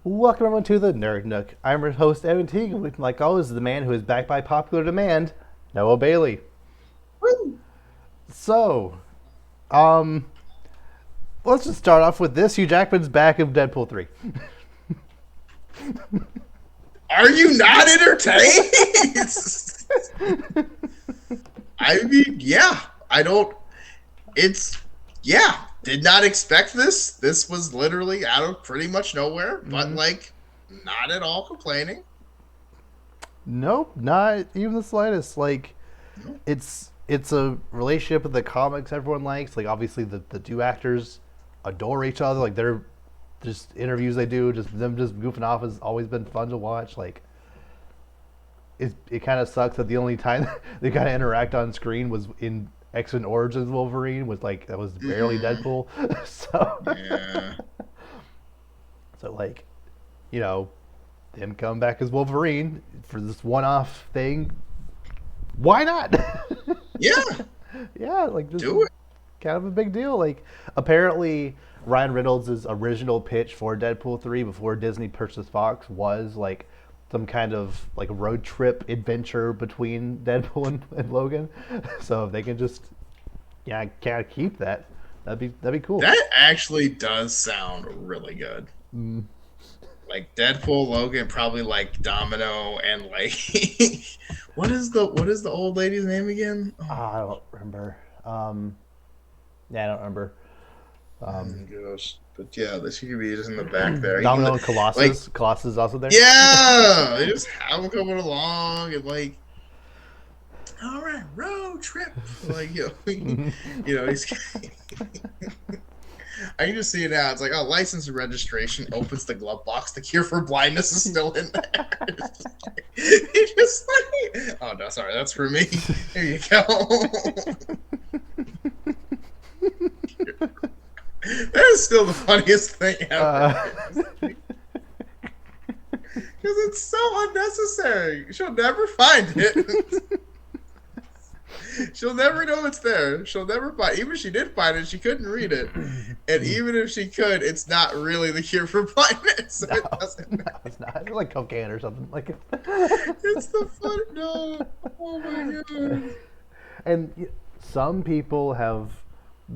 Welcome everyone to the Nerd Nook. I'm your host Evan Teague, and like always, the man who is backed by popular demand, Noah Bailey. Woo! So, um, let's just start off with this. Hugh Jackman's back of Deadpool 3. Are you not entertained? I mean, yeah. I don't. It's yeah. Did not expect this. This was literally out of pretty much nowhere, but not at all complaining. Nope, not even the slightest. Like, No. it's a relationship with the comics everyone likes. Like, obviously the two actors adore each other. Like, they're just interviews they do, just them just goofing off has always been fun to watch. Like, it kind of sucks that the only time they kind of interact on screen was in X-Men Origins Wolverine, was like that was barely Deadpool. so Yeah. so like, you know, him coming back as Wolverine for this one-off thing. Why not? Yeah. Yeah, like this Do is it. kind of a big deal. Like apparently Ryan Reynolds' original pitch for Deadpool 3 before Disney purchased Fox was like some kind of like road trip adventure between Deadpool and Logan. So if they can just kind of keep that, that'd be cool. That actually does sound really good. Like Deadpool, Logan, probably like Domino, and like what is the old lady's name again? Oh, I don't remember. Yeah, I don't remember. gosh. But yeah, that she could be just in the back there. Even Domino the, and like, Colossus. Colossus is also there. yeah, they just have them coming along and like, all right, road trip. Like, he's. I can just see it now. It's like, oh, license and registration opens the glove box. The cure for blindness is still in there. It's just like, oh no, sorry, that's for me. Here you go. That is still the funniest thing ever. Because it's so unnecessary. She'll never find it. She'll never know it's there. She'll never find. Even if she did find it, she couldn't read it. And even if she could, it's not really the cure for blindness. So No, it doesn't. no, it's not. It's like cocaine or something. Like, It's the fun. No. Oh my god. and some people have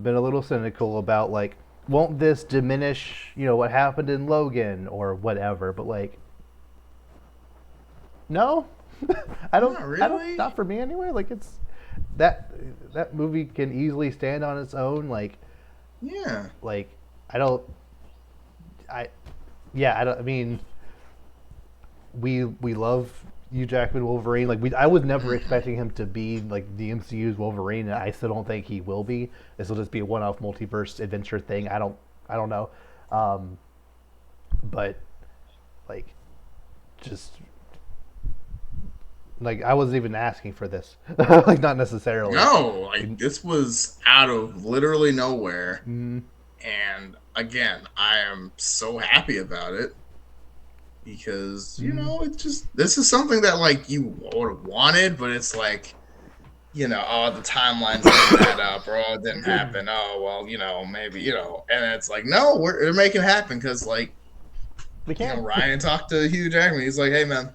been a little cynical about like, won't this diminish, what happened in Logan or whatever? But like, no, I don't. Not I don't. really. Not for me anyway. Like it's that movie can easily stand on its own. Yeah. Like I don't. I yeah. I don't. I mean, we love Hugh Jackman Wolverine. Like I was never expecting him to be like the MCU's Wolverine, and I still don't think he will be. This will just be a one-off multiverse adventure thing. I don't know, but like just like I wasn't even asking for this. Like not necessarily. No, like this was out of literally nowhere. And again, I am so happy about it because it's just this is something that like you would have wanted, but it's like oh, the timelines didn't add up, or oh, it didn't happen. Oh well, maybe and it's like no, we're making it happen because like We can. Ryan talked to Hugh Jackman. He's like, hey man,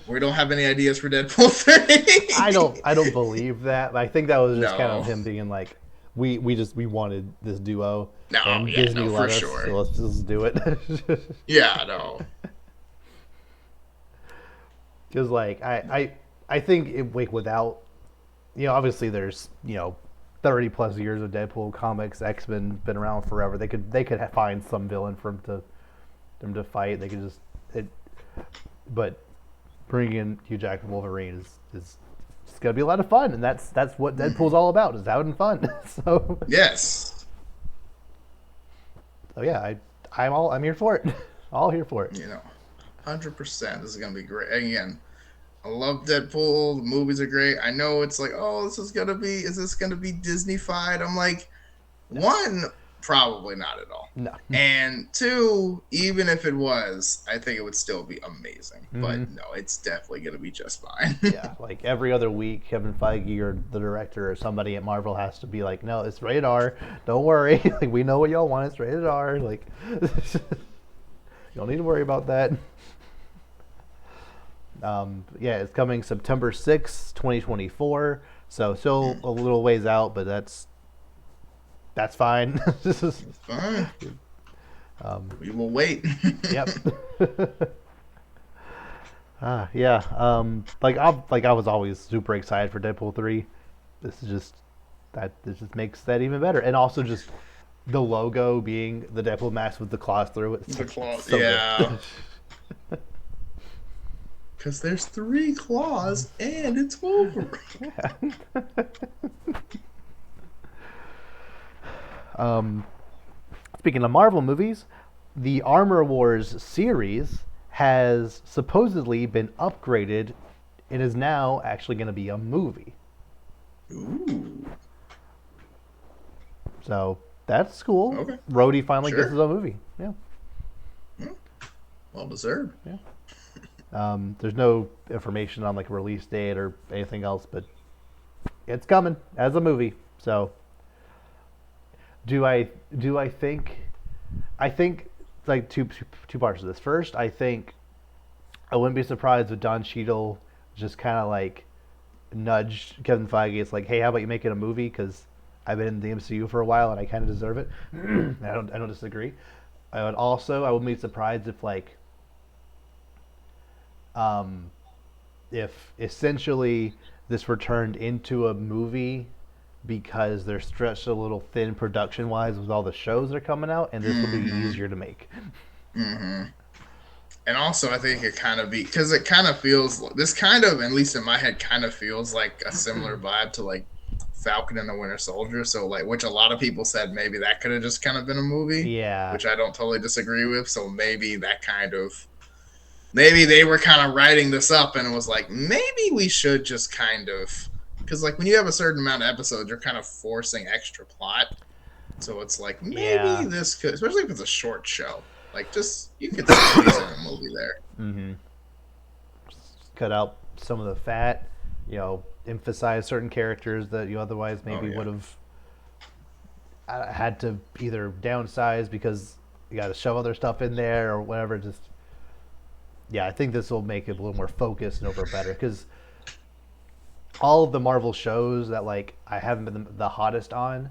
we don't have any ideas for Deadpool 3. I don't believe that. I think that was just kind of No. him being like, we wanted this duo, No, and yeah, Disney no, let for us, sure. so let's just do it. Yeah, no. Because like I think like without obviously there's 30 plus years of Deadpool comics, X-Men been around forever. They could find some villain for them to fight. They could just but bringing in Hugh Jackman Wolverine is it's gonna be a lot of fun, and that's what Deadpool's all about, is having fun. so Yes. so yeah, I'm here for it. All here for it. 100%. This is gonna be great. Again, I love Deadpool. The movies are great. I know it's like, oh, is this gonna be Disney-fied? I'm like, one, probably not at all. No. And two, even if it was, I think it would still be amazing. But no, it's definitely gonna be just fine. Yeah, like every other week, Kevin Feige or the director or somebody at Marvel has to be like, "No, it's rated R. Don't worry. Like we know what y'all want. It's rated R." Like, You don't need to worry about that. Yeah, it's coming September 6th, 2024. So still a little ways out, but that's fine. This is It's fine. We will wait. yep. Yeah. I was always super excited for Deadpool 3. This is just that this just makes that even better, and also just the logo being the Deadpool mask with the claws through it. The claw, So yeah. good. Because there's 3 claws and it's Wolverine. um, Speaking of Marvel movies, the Armor Wars series has supposedly been upgraded. It is now actually going to be a movie. Ooh. So that's cool. Okay. Rhodey finally Sure. gets his own movie. Yeah. Well deserved. Yeah. There's no information on like a release date or anything else, but it's coming as a movie. So do I think like two parts of this. First, I think I wouldn't be surprised if Don Cheadle just kind of like nudged Kevin Feige. It's like, hey, how about you make it a movie? Because I've been in the MCU for a while and I kind of deserve it. I don't disagree. I wouldn't be surprised if like if essentially this were turned into a movie because they're stretched a little thin production wise with all the shows that are coming out, and this will be easier to make. And also, I think it kind of because it kind of feels this kind of, at least in my head, kind of feels like a similar vibe to like Falcon and the Winter Soldier. So like, which a lot of people said maybe that could have just kind of been a movie, Yeah. which I don't totally disagree with. So maybe that kind of, maybe they were kind of writing this up and it was like, maybe we should just kind of, because like when you have a certain amount of episodes, you're kind of forcing extra plot. So it's like maybe this could, especially if it's a short show, like just you could squeeze in a movie there. Mm-hmm. Cut out some of the fat, emphasize certain characters that you otherwise maybe would have had to either downsize because you got to shove other stuff in there or whatever. Just I think this will make it a little more focused and over better because all of the Marvel shows that like I haven't been the hottest on,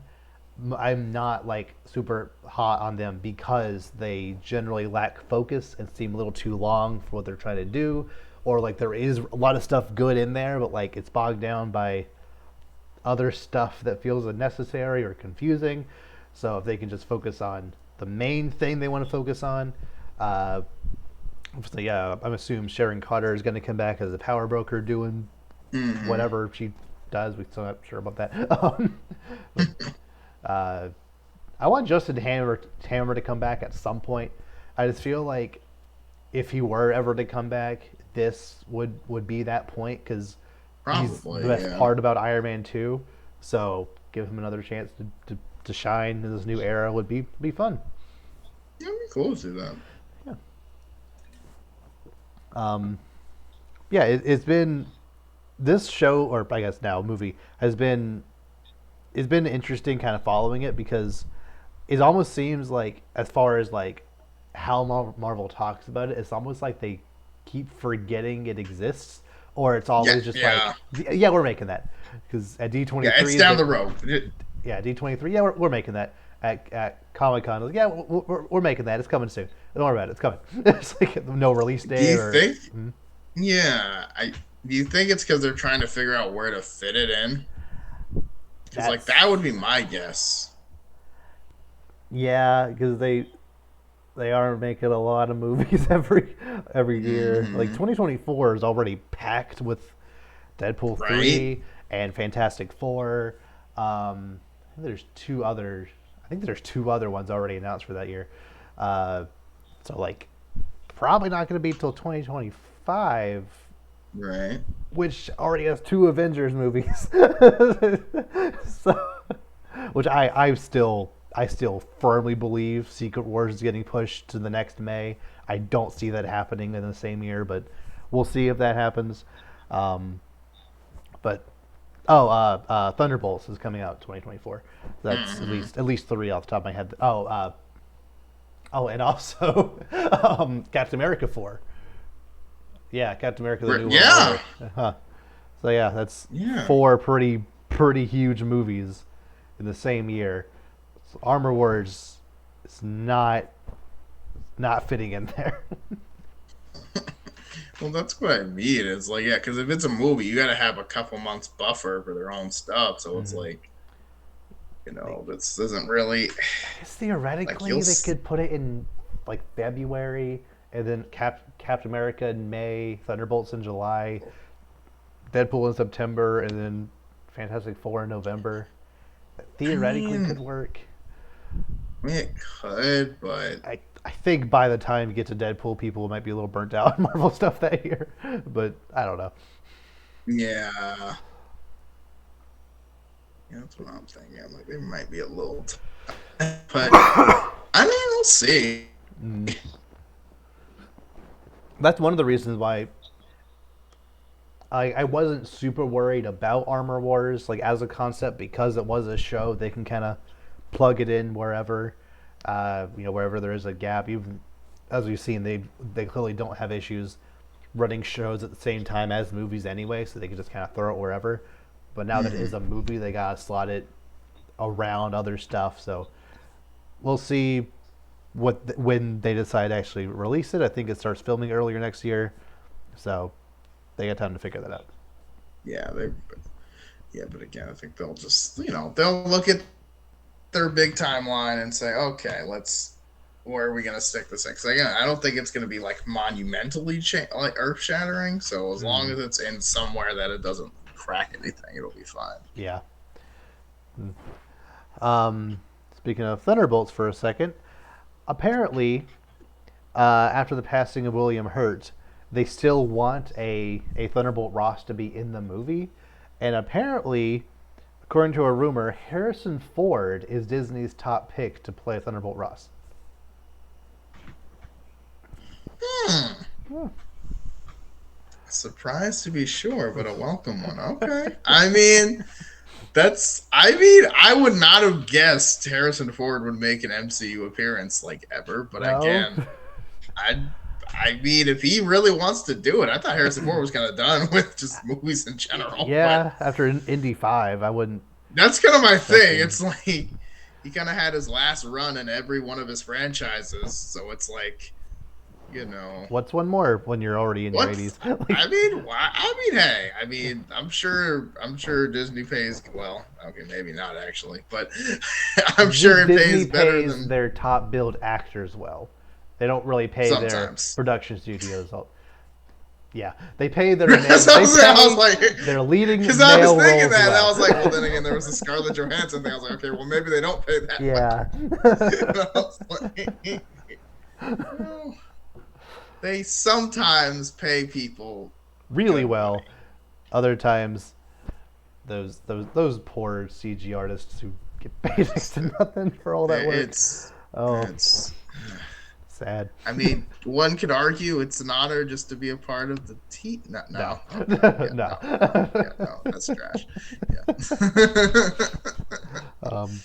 I'm not like super hot on them because they generally lack focus and seem a little too long for what they're trying to do, or like there is a lot of stuff good in there, but like it's bogged down by other stuff that feels unnecessary or confusing. So if they can just focus on the main thing they want to focus on, I'm assuming Sharon Carter is going to come back as a power broker doing whatever she does. We're still not sure about that. I want Justin Hammer to come back at some point. I just feel like if he were ever to come back, this would be that point because he's the best part about Iron Man 2. So give him another chance to shine in this new era would be fun. Yeah, it'd be cool to see that. Yeah. It's been this show, or I guess now movie, it's been interesting kind of following it because it almost seems like as far as like how Marvel talks about it, it's almost like they keep forgetting it exists, or it's always like, we're making that because at D23, it's down the road. D23, we're making that at Comic-Con. Like, we're making that. It's coming soon. Don't worry about it. It's coming. It's like no release date. Do you think? Mm-hmm. Yeah, do you think it's because they're trying to figure out where to fit it in? Because like that would be my guess. Yeah, because they are making a lot of movies every year. Like 2024 is already packed with Deadpool 3 and Fantastic Four. I think there's two other ones already announced for that year. So like probably not going to be till 2025. Right. Which already has 2 Avengers movies. So, which I still firmly believe Secret Wars is getting pushed to the next May. I don't see that happening in the same year, but we'll see if that happens. Thunderbolts is coming out in 2024. That's at least 3 off the top of my head. Oh, and also Captain America 4. Yeah, Captain America: The New World Yeah, Order. Huh. So yeah, that's yeah. four pretty huge movies in the same year. So Armor Wars is not fitting in there. Well, that's what I mean. It's like, yeah, because if it's a movie, you got to have a couple months buffer for their own stuff. So it's Mhm. like, They, this isn't really I guess like theoretically they could put it in like February, and then Captain America in May, Thunderbolts in July, Deadpool in September, and then Fantastic Four in November. That I theoretically mean, could work. it could, but I think by the time you get to Deadpool, people might be a little burnt out on Marvel stuff that year. But I don't know. yeah, that's what I'm thinking. Like they might be a little, but I mean, we'll see. Mm. That's one of the reasons why I wasn't super worried about Armor Wars like as a concept because it was a show. They can kind of plug it in wherever, wherever there is a gap. Even as we've seen, they clearly don't have issues running shows at the same time as movies anyway, so they can just kind of throw it wherever. But now that it is Mhm. a movie, they gotta slot it around other stuff. So we'll see when they decide to actually release it. I think it starts filming earlier next year, so they got time to figure that out. Yeah, but again, I think they'll just, they'll look at their big timeline and say, okay, where are we going to stick this in? Because again, I don't think it's going to be like monumentally like earth shattering. So as long Mm, as it's in somewhere that it doesn't crack anything, it'll be fine. yeah. Speaking of Thunderbolts for a second, apparently, after the passing of William Hurt, they still want a Thunderbolt Ross to be in the movie, and apparently, according to a rumor, Harrison Ford is Disney's top pick to play Thunderbolt Ross. Hmm. Hmm. Surprised to be sure, but a welcome one. Okay. I would not have guessed Harrison Ford would make an MCU appearance like ever, but No. again, I I mean, if he really wants to do it, I thought Harrison Ford was kind of done with just movies in general. But Yeah, after Indy 5, I wouldn't that's kind of my expect thing. him. It's like he kind of had his last run in every one of his franchises, so it's like, you know, What's one more when you're already in your what? 80s? I mean, why? Hey, I'm sure Disney pays well. Okay, maybe not actually, but I'm sure it Disney pays better pays than their top billed actors well. They don't really pay their sometimes. production studios. Yeah, they pay their That's male. what They I was pay like, their leading because I was male thinking roles that, and I well. was like, well, then again, there was the Scarlett Johansson thing. I was like, okay, well, maybe they don't pay that Yeah, well. And I was like, well, they sometimes pay people really good well. money. Other times, those poor CG artists who get paid next to nothing for all that work. It's, Oh, it's. sad. I mean, one could argue it's an honor just to be a part of the team. No, No, no, okay, yeah, no. no, yeah, no, that's trash. Yeah. um,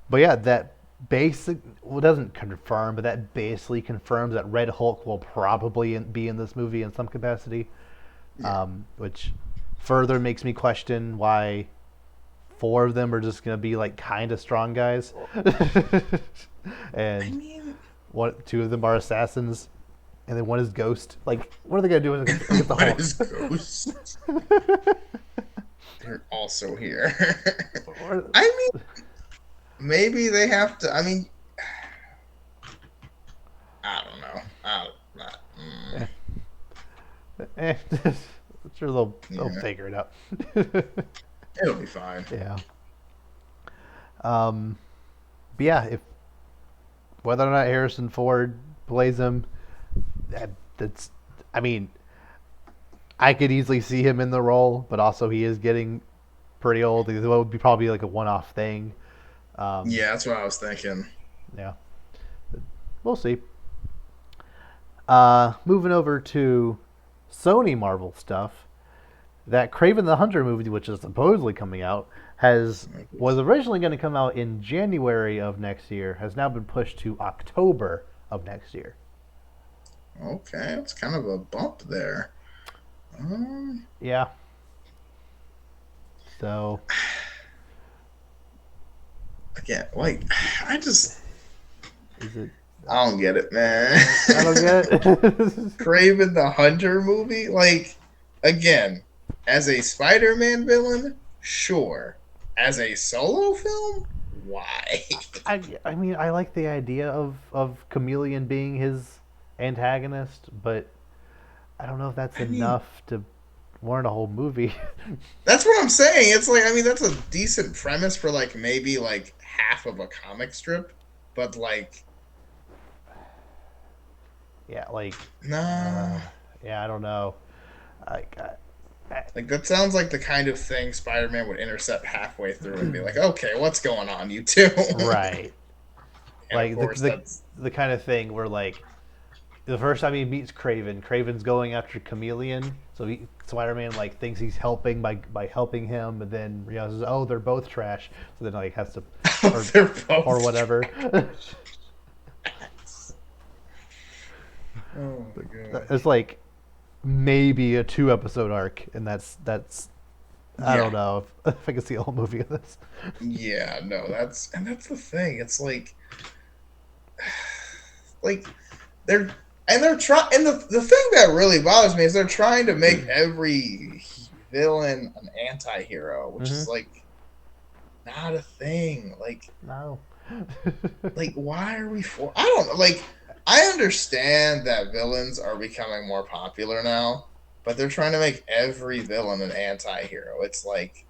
but yeah, that basic well doesn't confirm, but that basically confirms that Red Hulk will probably be in this movie in some capacity, Yeah. which further makes me question why four of them are just gonna be like kind of strong guys, I and mean, two of them are assassins, and then one is Ghost. Like, what are they gonna do against the what Hulk? is Ghost? They're also here. Or, I mean, maybe they have to. I mean, I don't know. I don't, not, eh, eh, sure they'll yeah, figure it out. it'll be fine. Yeah. Um, but yeah, if whether or not Harrison Ford plays him, that's. I mean, I could easily see him in the role, but also he is getting pretty old. It would be probably like a one-off thing. Um, Yeah, that's what I was thinking. yeah, we'll see. Moving over to Sony Marvel stuff. That Craven the Hunter movie, which is supposedly coming out, has was originally going to come out in January of next year, has now been pushed to October of next year. Okay, it's kind of a bump there. Yeah. So Again, like I just is it? I don't get it, man. I don't get it. Craven the Hunter movie, like again, as a Spider-Man villain, sure. As a solo film, why? I mean I like the idea of Chameleon being his antagonist, but I don't know if that's I mean, enough to warrant a whole movie. that's what I'm saying. It's like I mean that's a decent premise for like maybe like half of a comic strip, but like Yeah, like nah. yeah, I don't know. I, Like that sounds like the kind of thing Spider-Man would intercept halfway through and be like, "Okay, what's going on, you two?" right. And of Like course, that's the kind of thing where like the first time he meets Craven, Craven's going after Chameleon, so Spider-Man like thinks he's helping by helping him, and then realizes oh they're both trash, so then like has to or they're both or whatever. Oh my It's gosh. like maybe a 2 episode arc, and that's I don't Yeah. know if I can see a whole movie of this. Yeah, no, that's the thing. It's like they're they're trying and the thing that really bothers me is they're trying to make every villain an anti-hero, which Mm-hmm. is like not a thing. No. Like why are we for I don't know, like I understand that villains are becoming more popular now, but they're trying to make every villain an anti-hero. It's like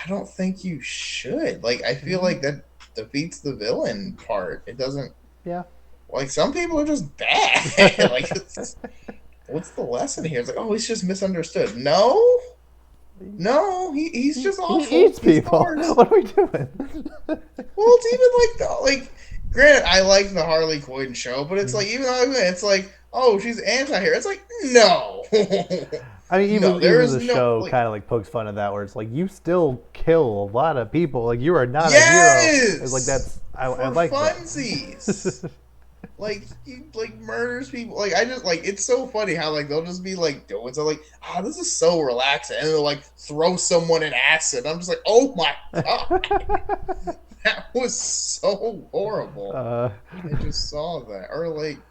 I don't think you should. Like I feel Mm-hmm. like that defeats the villain part. It doesn't Yeah. like some people are just bad. Like what's the lesson here? It's like, oh, he's just misunderstood. No, no, he's just He awful. eats He's the people. worst. What are we doing? Well, it's even like granted, I like the Harley Quinn show, but it's like even though it's like, oh, she's anti-hero. It's like, no. I mean, No, there even is the no show like kind of like pokes fun at that, where it's like you still kill a lot of people. Like you are not a hero. It's like yes that's I for like that. funsies. Like he like murders people. Like I just like it's so funny how like they'll just be like doing so like this is so relaxing, and they'll like throw someone in acid. I'm just like, oh my god, that was so horrible. uh, I just saw that, or like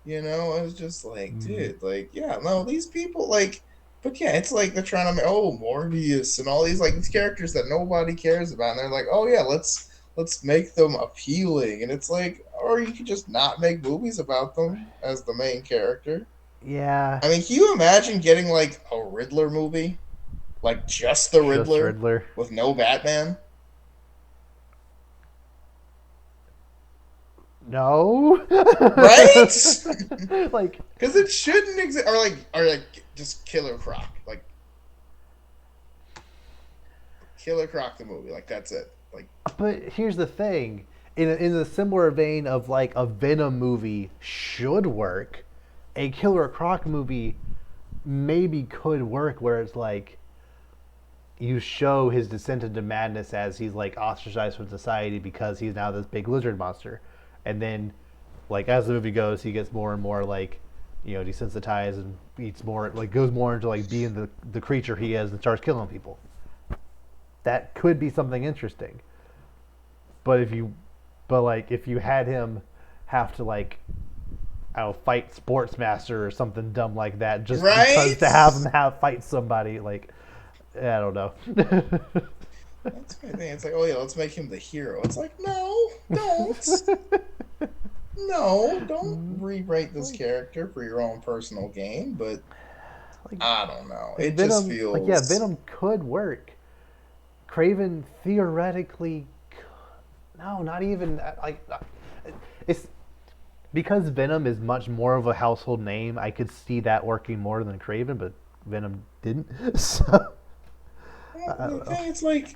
I was just like, dude, like yeah, no, these people like. But yeah, it's like they're trying to make Morbius and all these like these characters that nobody cares about, and they're like, oh yeah, let's make them appealing, and it's like, or you could just not make movies about them as the main character. yeah, I mean, can you imagine getting like a Riddler movie, like just the just Riddler Riddler. with no Batman, No, right? like, Because it shouldn't exist, or like just Killer Croc, like Killer Croc the movie, like that's it, like but here's the thing. In a similar vein of like a Venom movie should work, a Killer Croc movie maybe could work where it's like you show his descent into madness as he's like ostracized from society because he's now this big lizard monster, and then like as the movie goes, he gets more and more like desensitized and eats more like goes more into like being the creature he is and starts killing people. That could be something interesting. But if you had him have to like I don't know, fight Sportsmaster or something dumb like that just because right. to have him have fight somebody like I don't know. That's my thing. It's like, oh yeah, let's make him the hero. It's like, no, don't. No, don't rewrite this character for your own personal gain, but like I don't know. like It just Venom like yeah, feels Venom could work. Craven theoretically no, not even like it's because Venom is much more of a household name. I could see that working more than Craven, but Venom didn't. So I the don't know. thing. It's like,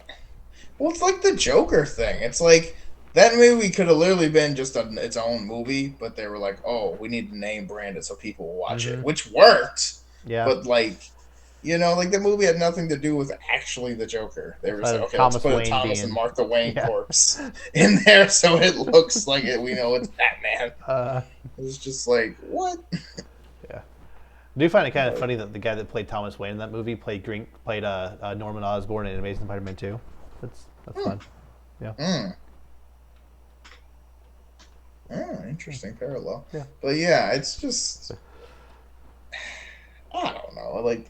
well, it's like the Joker thing. It's like that movie could have literally been just its own movie, but they were like, oh, we need to name brand it so people will watch it, Mm-hmm. which worked. Yeah. But like, You know, like the movie had nothing to do with actually the Joker. They were just like, okay, let's Thomas put a Wayne Thomas and being, Martha Wayne yeah. corpse in there so it looks like it. We know it's Batman. Uh, It's just like what? yeah. I do find it kind of But funny that the guy that played Thomas Wayne in that movie played Norman Osborn in Amazing Spider-Man 2. That's fun. Yeah. mm, interesting parallel. Yeah. But yeah, it's just I don't know. Like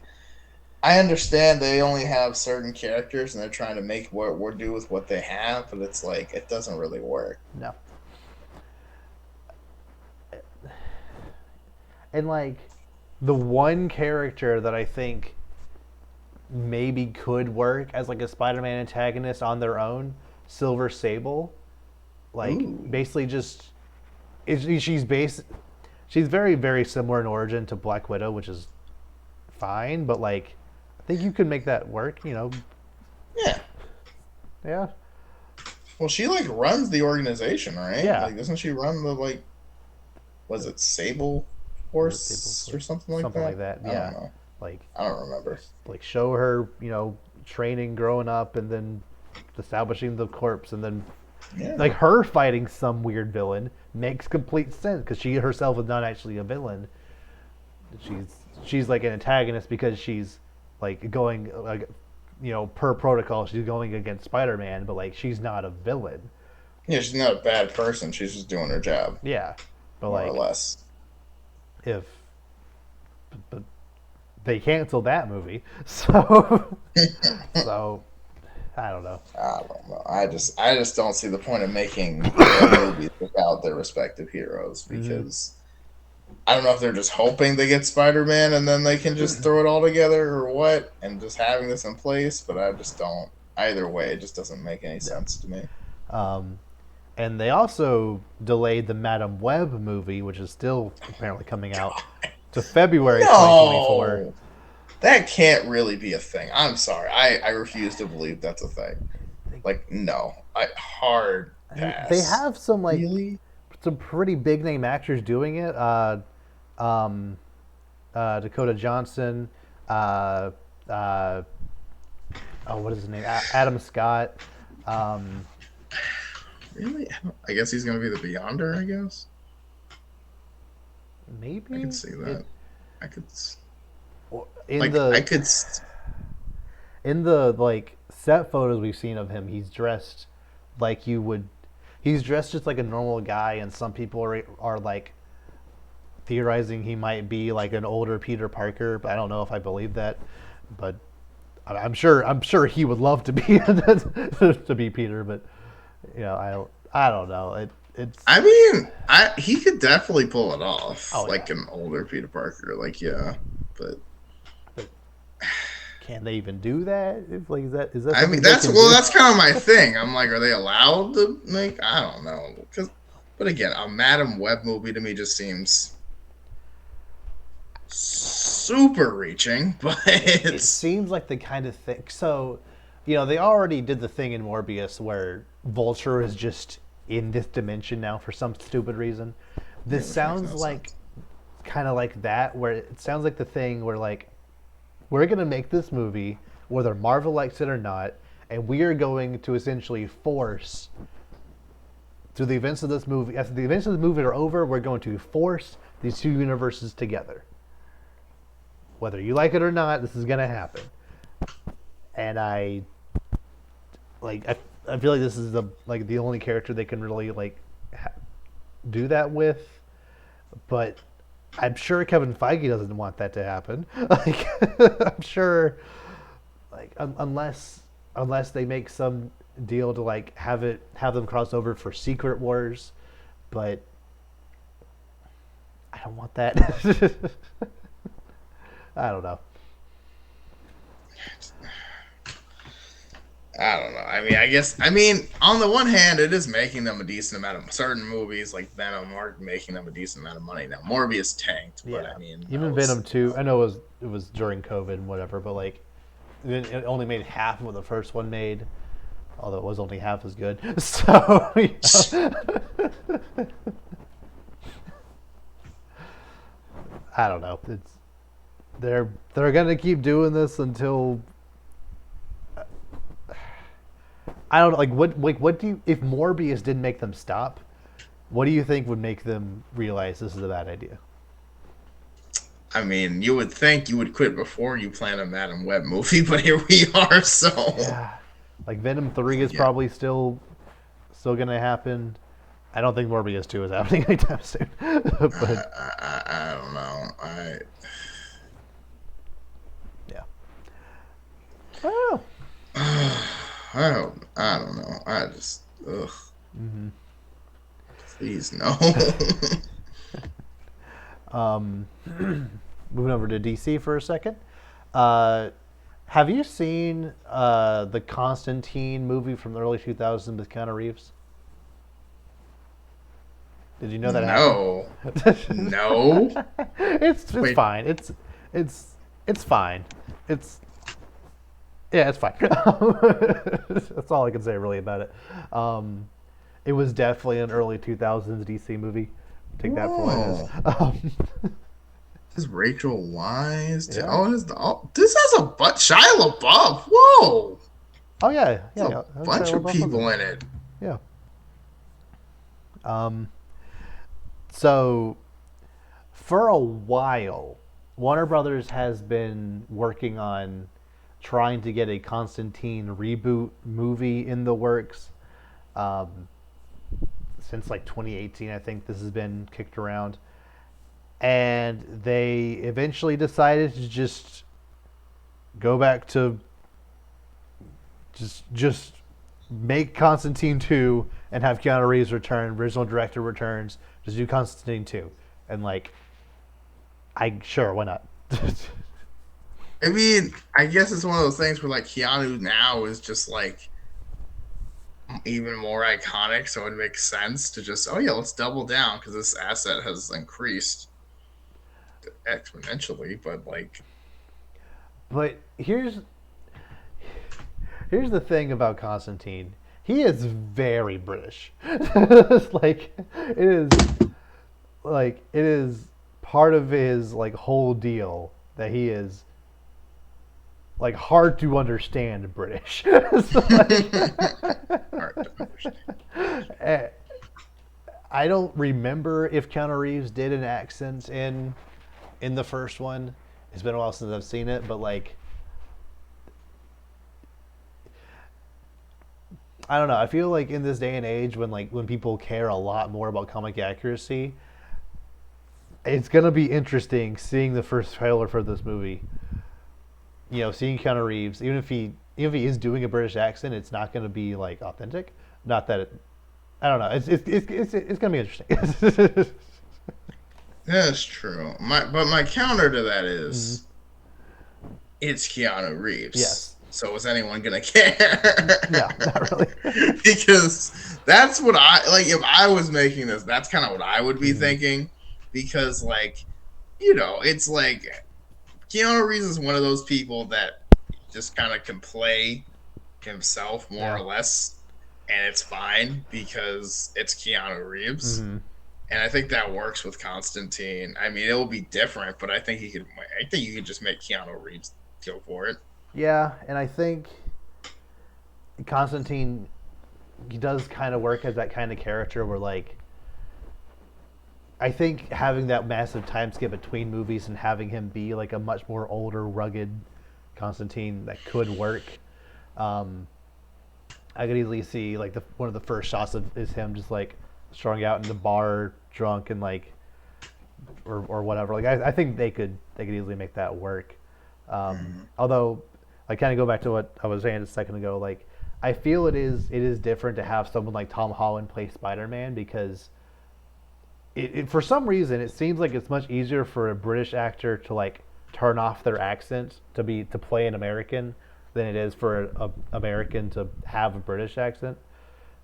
I understand they only have certain characters and they're trying to make what we're do with what they have, but it's like it doesn't really work. No. And like the one character that I think maybe could work as like a Spider-Man antagonist on their own, Silver Sable, like Ooh. basically just she's based she's very very similar in origin to Black Widow, which is fine, but like I think you could make that work, Yeah. Yeah. Well, she like runs the organization, right? Yeah. Like, doesn't she run the like? Was it Sable Sable Force or Force. something like Something like that? that. I don't Yeah. know. Like I don't remember. like show her, training growing up and then establishing the corpse and then Yeah. like her fighting some weird villain makes complete sense because she herself is not actually a villain. She's like an antagonist because she's like going like per protocol she's going against Spider-Man, but like she's not a villain. Yeah, she's not a bad person. She's just doing her job, Yeah, but more or like less. if but they canceled that movie, so so I don't know. I don't know. I just don't see the point of making movies without their respective heroes Mm-hmm. because I don't know if they're just hoping they get Spider Man and then they can just throw it all together or what, and just having this in place. But I just don't. Either way, it just doesn't make any Yeah. sense to me. Um, and they also delayed the Madam Web movie, which is still apparently coming out to February 2024. No, that can't really be a thing. I'm sorry. I refuse to believe that's a thing. Like, no, I hard And they pass. have some like Really? some pretty big name actors doing it. Um, Dakota Johnson. Uh, uh, what is his name? Adam Scott. Um, Really? I guess he's gonna be the Beyonder. I guess I maybe could see it that. I could in like I the could. in the like set photos we've seen of him, he's dressed like you would. He's dressed just like a normal guy, and some people are like theorizing he might be like an older Peter Parker, but I don't know if I believe that. But I'm sure he would love to be to be Peter, but I don't know. It's I mean, he could definitely pull it off, oh yeah. like an older Peter Parker. Like, yeah, but But can they even do that? If like is that I mean, something they that's can well, do? that's kind of my thing. I'm like, are they allowed to make? I don't know, but again, a Madam Web movie to me just seems super reaching, but It it's seems like the kind of thing. So, they already did the thing in Morbius where Vulture is just in this dimension now for some stupid reason. yeah, This which makes sounds no like sense. kind of like that, where it sounds like the thing where like we're gonna make this movie whether Marvel likes it or not, and we are going to essentially force through the events of this movie. As the events of the movie are over, we're going to force these two universes together. Whether you like it or not, this is gonna happen. And I feel like this is the only character they can really do that with. But I'm sure Kevin Feige doesn't want that to happen. Like I'm sure, unless they make some deal to have them cross over for Secret Wars, but I don't want that. I don't know. I don't know. I mean, on the one hand, it is making them a decent amount of certain movies like Venom are making them a decent amount of money now. Morbius tanked, but I Yeah, mean, that even was Venom 2. I know it was during COVID and whatever, but it only made half of what the first one made, although it was only half as good. So I don't know. they're gonna keep doing this until I don't know. What do you if Morbius didn't make them stop? What do you think would make them realize this is a bad idea? I mean, you would think you would quit before you plan a Madam Web movie, but here we are. So Yeah, like Venom 3 is yeah, probably still gonna happen. I don't think Morbius 2 is happening anytime soon. But I don't know. yeah, oh, I don't know. I just ugh. mm-hmm. Please no. Moving over to DC for a second. Uh, have you seen the Constantine movie from the early 2000s with Keanu Reeves? Did you know that happened? No. No. It's Wait. fine. It's fine. It's yeah, it's fine. That's all I can say really about it. It was definitely an early 2000s DC movie. Take that for what it is. This is Rachel Wise. Yeah. This has a Shia LaBeouf. Whoa. Oh yeah, There's yeah. a bunch of people in it. Yeah. So for a while, Warner Brothers has been working on trying to get a Constantine reboot movie in the works. Since like 2018, I think this has been kicked around. And they eventually decided to just go back to just make Constantine 2 and have Keanu Reeves return, original director returns, just do Constantine 2. And like, sure, why not? I mean, I guess it's one of those things where like Keanu now is just like even more iconic, so it makes sense to just let's double down because this asset has increased exponentially. But here's the thing about Constantine. He is very British. Like it is part of his like whole deal that he is like hard to understand British. So, like, hard to understand. I don't remember if Keanu Reeves did an accent in the first one. It's been a while since I've seen it, but like I don't know. I feel like in this day and age when people care a lot more about comic accuracy, it's gonna be interesting seeing the first trailer for this movie. You know, seeing Keanu Reeves, even if he is doing a British accent, it's not gonna be like authentic. Not that it, I don't know. It's gonna be interesting. That's true. My counter to that is it's Keanu Reeves. Yes. So is anyone gonna care? No, not really. Because that's what I like. If I was making this, that's kind of what I would be thinking. Because it's like Keanu Reeves is one of those people that just kind of can play himself more or less, and it's fine because it's Keanu Reeves. Mm-hmm. And I think that works with Constantine. I mean, it will be different, but I think you could just make Keanu Reeves go for it. Yeah, and I think Constantine, he does kind of work as that kind of character where like I think having that massive time skip between movies and having him be like a much more older, rugged Constantine that could work. I could easily see like one of the first shots is him just like strung out in the bar, drunk and like, or whatever. Like I think they could easily make that work. Although, I kind of go back to what I was saying a second ago. Like I feel it is different to have someone like Tom Holland play Spider-Man because it for some reason it seems like it's much easier for a British actor to like turn off their accent to play an American than it is for an American to have a British accent.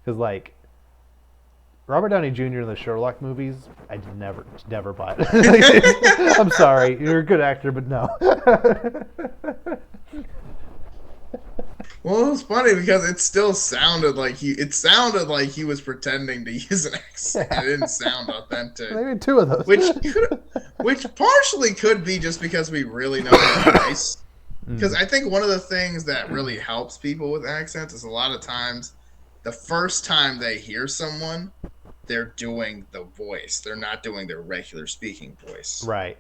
Because like Robert Downey Jr. in the Sherlock movies, I never buy it. I'm sorry, you're a good actor, but no. Well, it was funny because it still sounded like he was pretending to use an accent. It Yeah, didn't sound authentic, maybe two of which those. could, which partially could be just because we really know his voice. Because Mm, I think one of the things that really helps people with accents is a lot of times the first time they hear someone, they're doing the voice. They're not doing their regular speaking voice. right.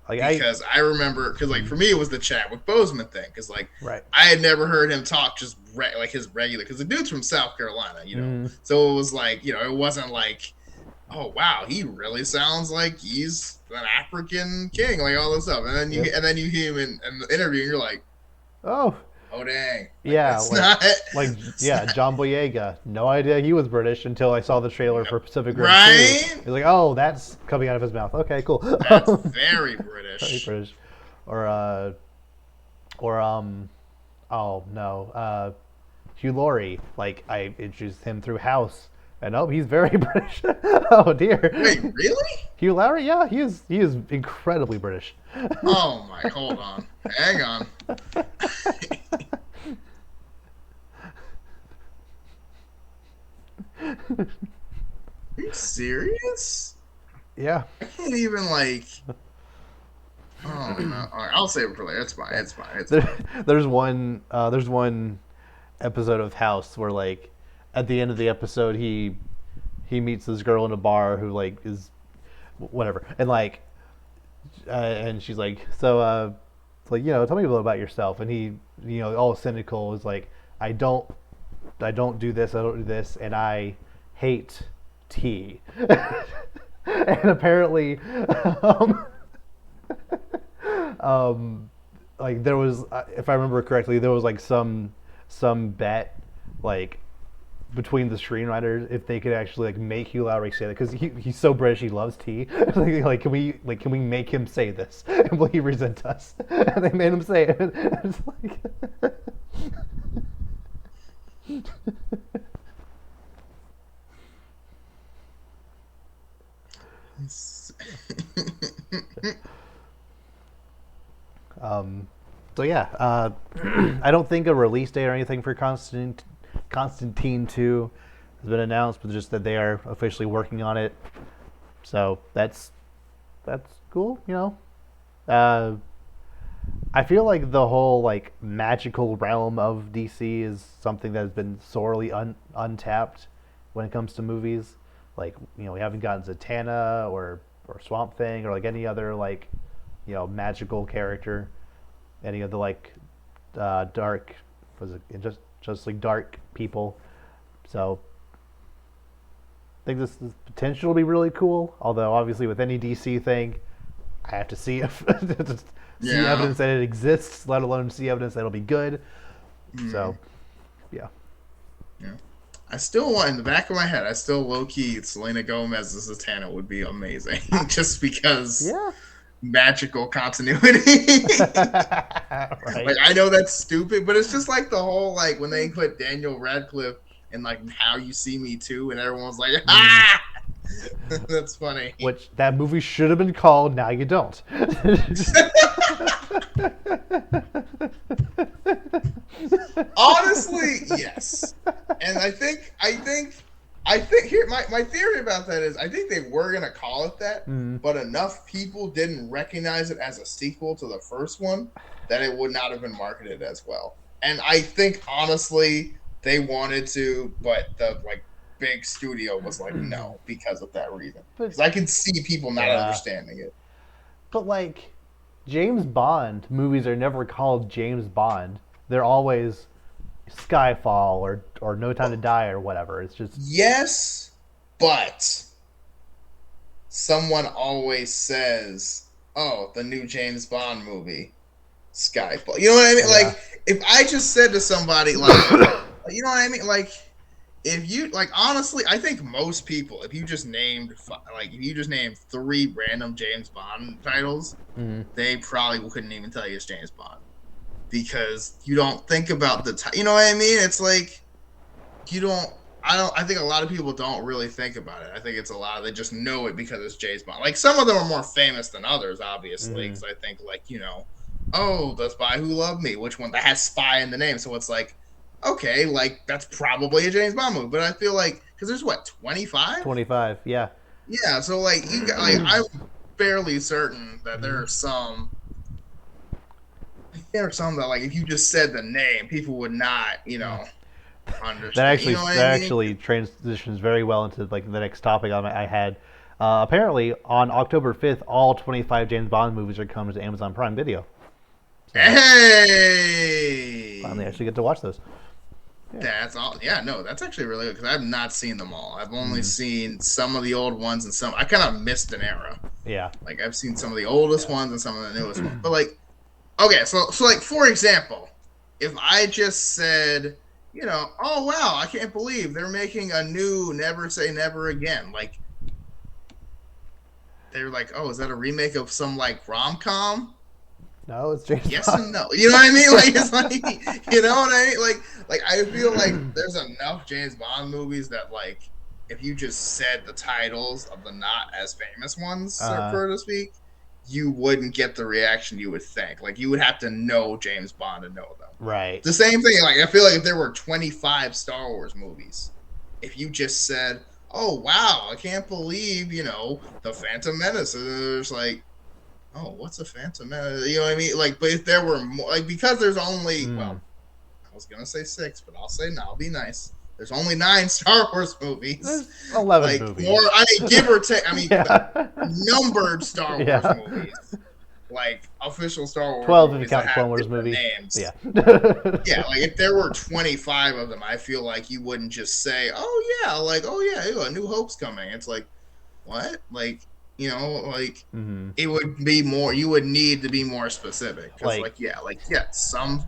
Like Because I remember, because like mm, for me, it was the Chadwick Boseman thing. Because like right. I had never heard him talk just like his regular. Because the dude's from South Carolina. Mm, So it was like it wasn't like, oh wow, he really sounds like he's an African king, like all this stuff. yep. And then you hear him in the interview, and you're like, Oh, oh dang, like yeah. that's not that's Yeah, not John Boyega. No idea he was British until I saw the trailer for Pacific Rim 2. right. He's like, oh, that's coming out of his mouth. Okay, cool. That's very Very British. British. Or oh no, Hugh Laurie. Like I introduced him through House, and oh, he's very British. Oh dear. Wait, really? Hugh Laurie, yeah, he is incredibly British. Oh my, hold on, hang on. Are you serious? Yeah. I can't even like. Oh no! All right, I'll save it for later. It's fine. It's fine. It's There, fine. there's one episode of House where like at the end of the episode he meets this girl in a bar who like is whatever and like and she's like so it's like tell me a little about yourself and he all cynical is like I don't do this, I don't do this, and I hate tea. And apparently um, um like there was if I remember correctly there was like some bet like between the screenwriters if they could actually like make Hugh Laurie say that because he's so British he loves tea like can we make him say this and will he resent us and they made him say it. It's like um so yeah I don't think a release date or anything for Constantine 2 has been announced but just that they are officially working on it so that's cool. uh I feel like the whole like magical realm of DC is something that has been sorely untapped when it comes to movies. Like we haven't gotten Zatanna or Swamp Thing or like any other like magical character, any of the like dark was it just like dark people. So I think this is potential to be really cool. Although obviously with any DC thing, I have to see if see Yeah. evidence that it exists, let alone see evidence that it'll be good. Mm, So, yeah. yeah. I still want in the back of my head. I still low key Selena Gomez as Zatanna would be amazing, just because Yeah. magical continuity. Right. Like I know that's stupid, but it's just like the whole like when they put Daniel Radcliffe in like How You See Me Too, and everyone's like, ah, that's funny. Which that movie should have been called Now You Don't. Honestly, yes. And I think here my theory about that is I think they were gonna call it that, Mm. but enough people didn't recognize it as a sequel to the first one that it would not have been marketed as well. And I think honestly they wanted to, but the like big studio was like no because of that reason. But Because I can see people not yeah. understanding it. But like James Bond movies are never called James Bond. They're always Skyfall or No Time to Die or whatever. It's just Yes, but someone always says, "Oh, the new James Bond movie, Skyfall." You know what I mean? yeah. Like, if I just said to somebody, like, you know what I mean? Like, if you like, honestly, I think most people, if you just named, like, if you just named 3 random James Bond titles, Mm. they probably couldn't even tell you it's James Bond because you don't think about you know what I mean? It's like you don't. I think a lot of people don't really think about it. I think it's a lot of they just know it because it's James Bond. Like some of them are more famous than others, obviously. Mm. Because I think like oh, The Spy Who Loved Me, which one that has spy in the name? So it's like okay, like that's probably a James Bond movie. But I feel like because there's what 25. 25. Yeah. Yeah, so like you got like I'm fairly certain that Mhm. there are some that like if you just said the name, people would not That understand. You actually know what I that mean? actually transitions very well into like the next topic I had. Apparently, on October 5th, all 25 James Bond movies are coming to Amazon Prime Video. So finally, Hey, actually get to watch those. Yeah. that's all. Yeah, no, that's actually really good because I've not seen them all. I've only Mm. seen some of the old ones and some. I kind of missed an era. Yeah. Like I've seen some of the oldest Yeah. ones and some of the newest ones. But like, okay, so like for example, if I just said, oh wow, I can't believe they're making a new Never Say Never Again. Like they're like, oh, is that a remake of some like rom com? No, it's James Yes Bond. and no. You know what I mean? Like it's like you know what I mean? Like I feel like there's enough James Bond movies that like if you just said the titles of the not as famous ones, so uh, to speak, you wouldn't get the reaction you would think. Like you would have to know James Bond to know them. right. The same thing, like I feel like if there were 25 Star Wars movies, if you just said, "Oh wow, I can't believe the Phantom Menace," there's like, "Oh, what's a Phantom Menace?" You know what I mean? Like, but if there were more, like because there's only Mm. well, I was gonna say six, but I'll say no. I'll be nice. There's only nine Star Wars movies. There's 11 Like more, movies. I mean, give or take. I mean, Yeah. numbered Star Wars Yeah. movies, like official Star Wars 12 if you movies that count have Clone Wars different movie. names. Yeah. Yeah, like if there were 25 of them, I feel like you wouldn't just say, "Oh yeah, like oh yeah, ew, a New Hope's coming." It's like, what? Like like Mm-hmm. it would be more. You would need to be more specific because, Like, like some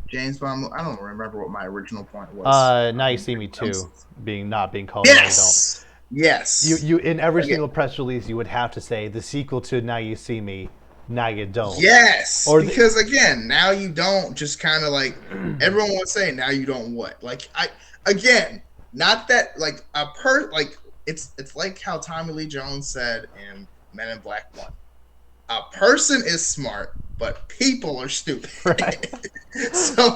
James Bond. I don't remember what my original point was. Now you see me too, not being called Now You Don't. Yes, yes. You in every Like, single press release you would have to say the sequel to Now You See Me, Now You Don't. yes, Or because again, now you don't just kind of like everyone would say now you don't what like I again not that like like it's like how Tommy Lee Jones said in Men in Black 1. A person is smart, but people are stupid. right. So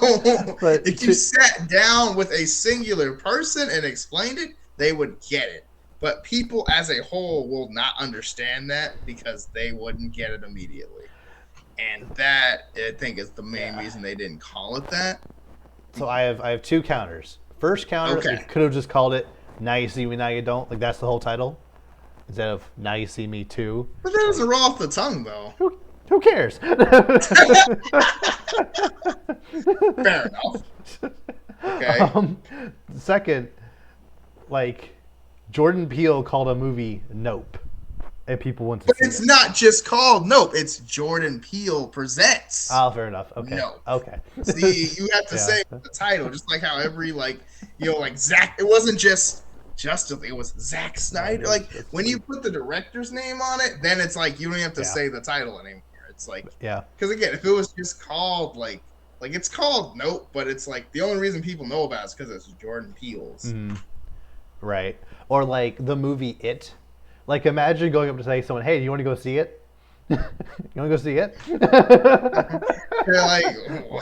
But if you sat down with a singular person and explained it, they would get it. But people as a whole will not understand that because they wouldn't get it immediately. And that I think is the main yeah. reason they didn't call it that. So I have two counters. First counter, they Okay. could have just called it Now You See Me, Now You Don't. Like that's the whole title instead of Now You See Me Too. But that Like doesn't roll off the tongue though. who cares? Fair enough. Okay. Second, like Jordan Peele called a movie Nope, and people went to But see it's it. not just called Nope. It's Jordan Peele Presents Oh, fair enough. Okay. Nope. Okay. See, you have to yeah. say the title, just like how every like Zack. It wasn't just Justice. It was Zack Snyder. Like when you put the director's name on it, then it's like you don't have to Yeah. say the title anymore. It's like Yeah. because again, if it was just called like it's called Nope, but it's like the only reason people know about it is because it's Jordan Peele's. Mm, right. Or like the movie It. Like imagine going up to say to someone, "Hey, do you want to go see it? You want to go see it? They're like,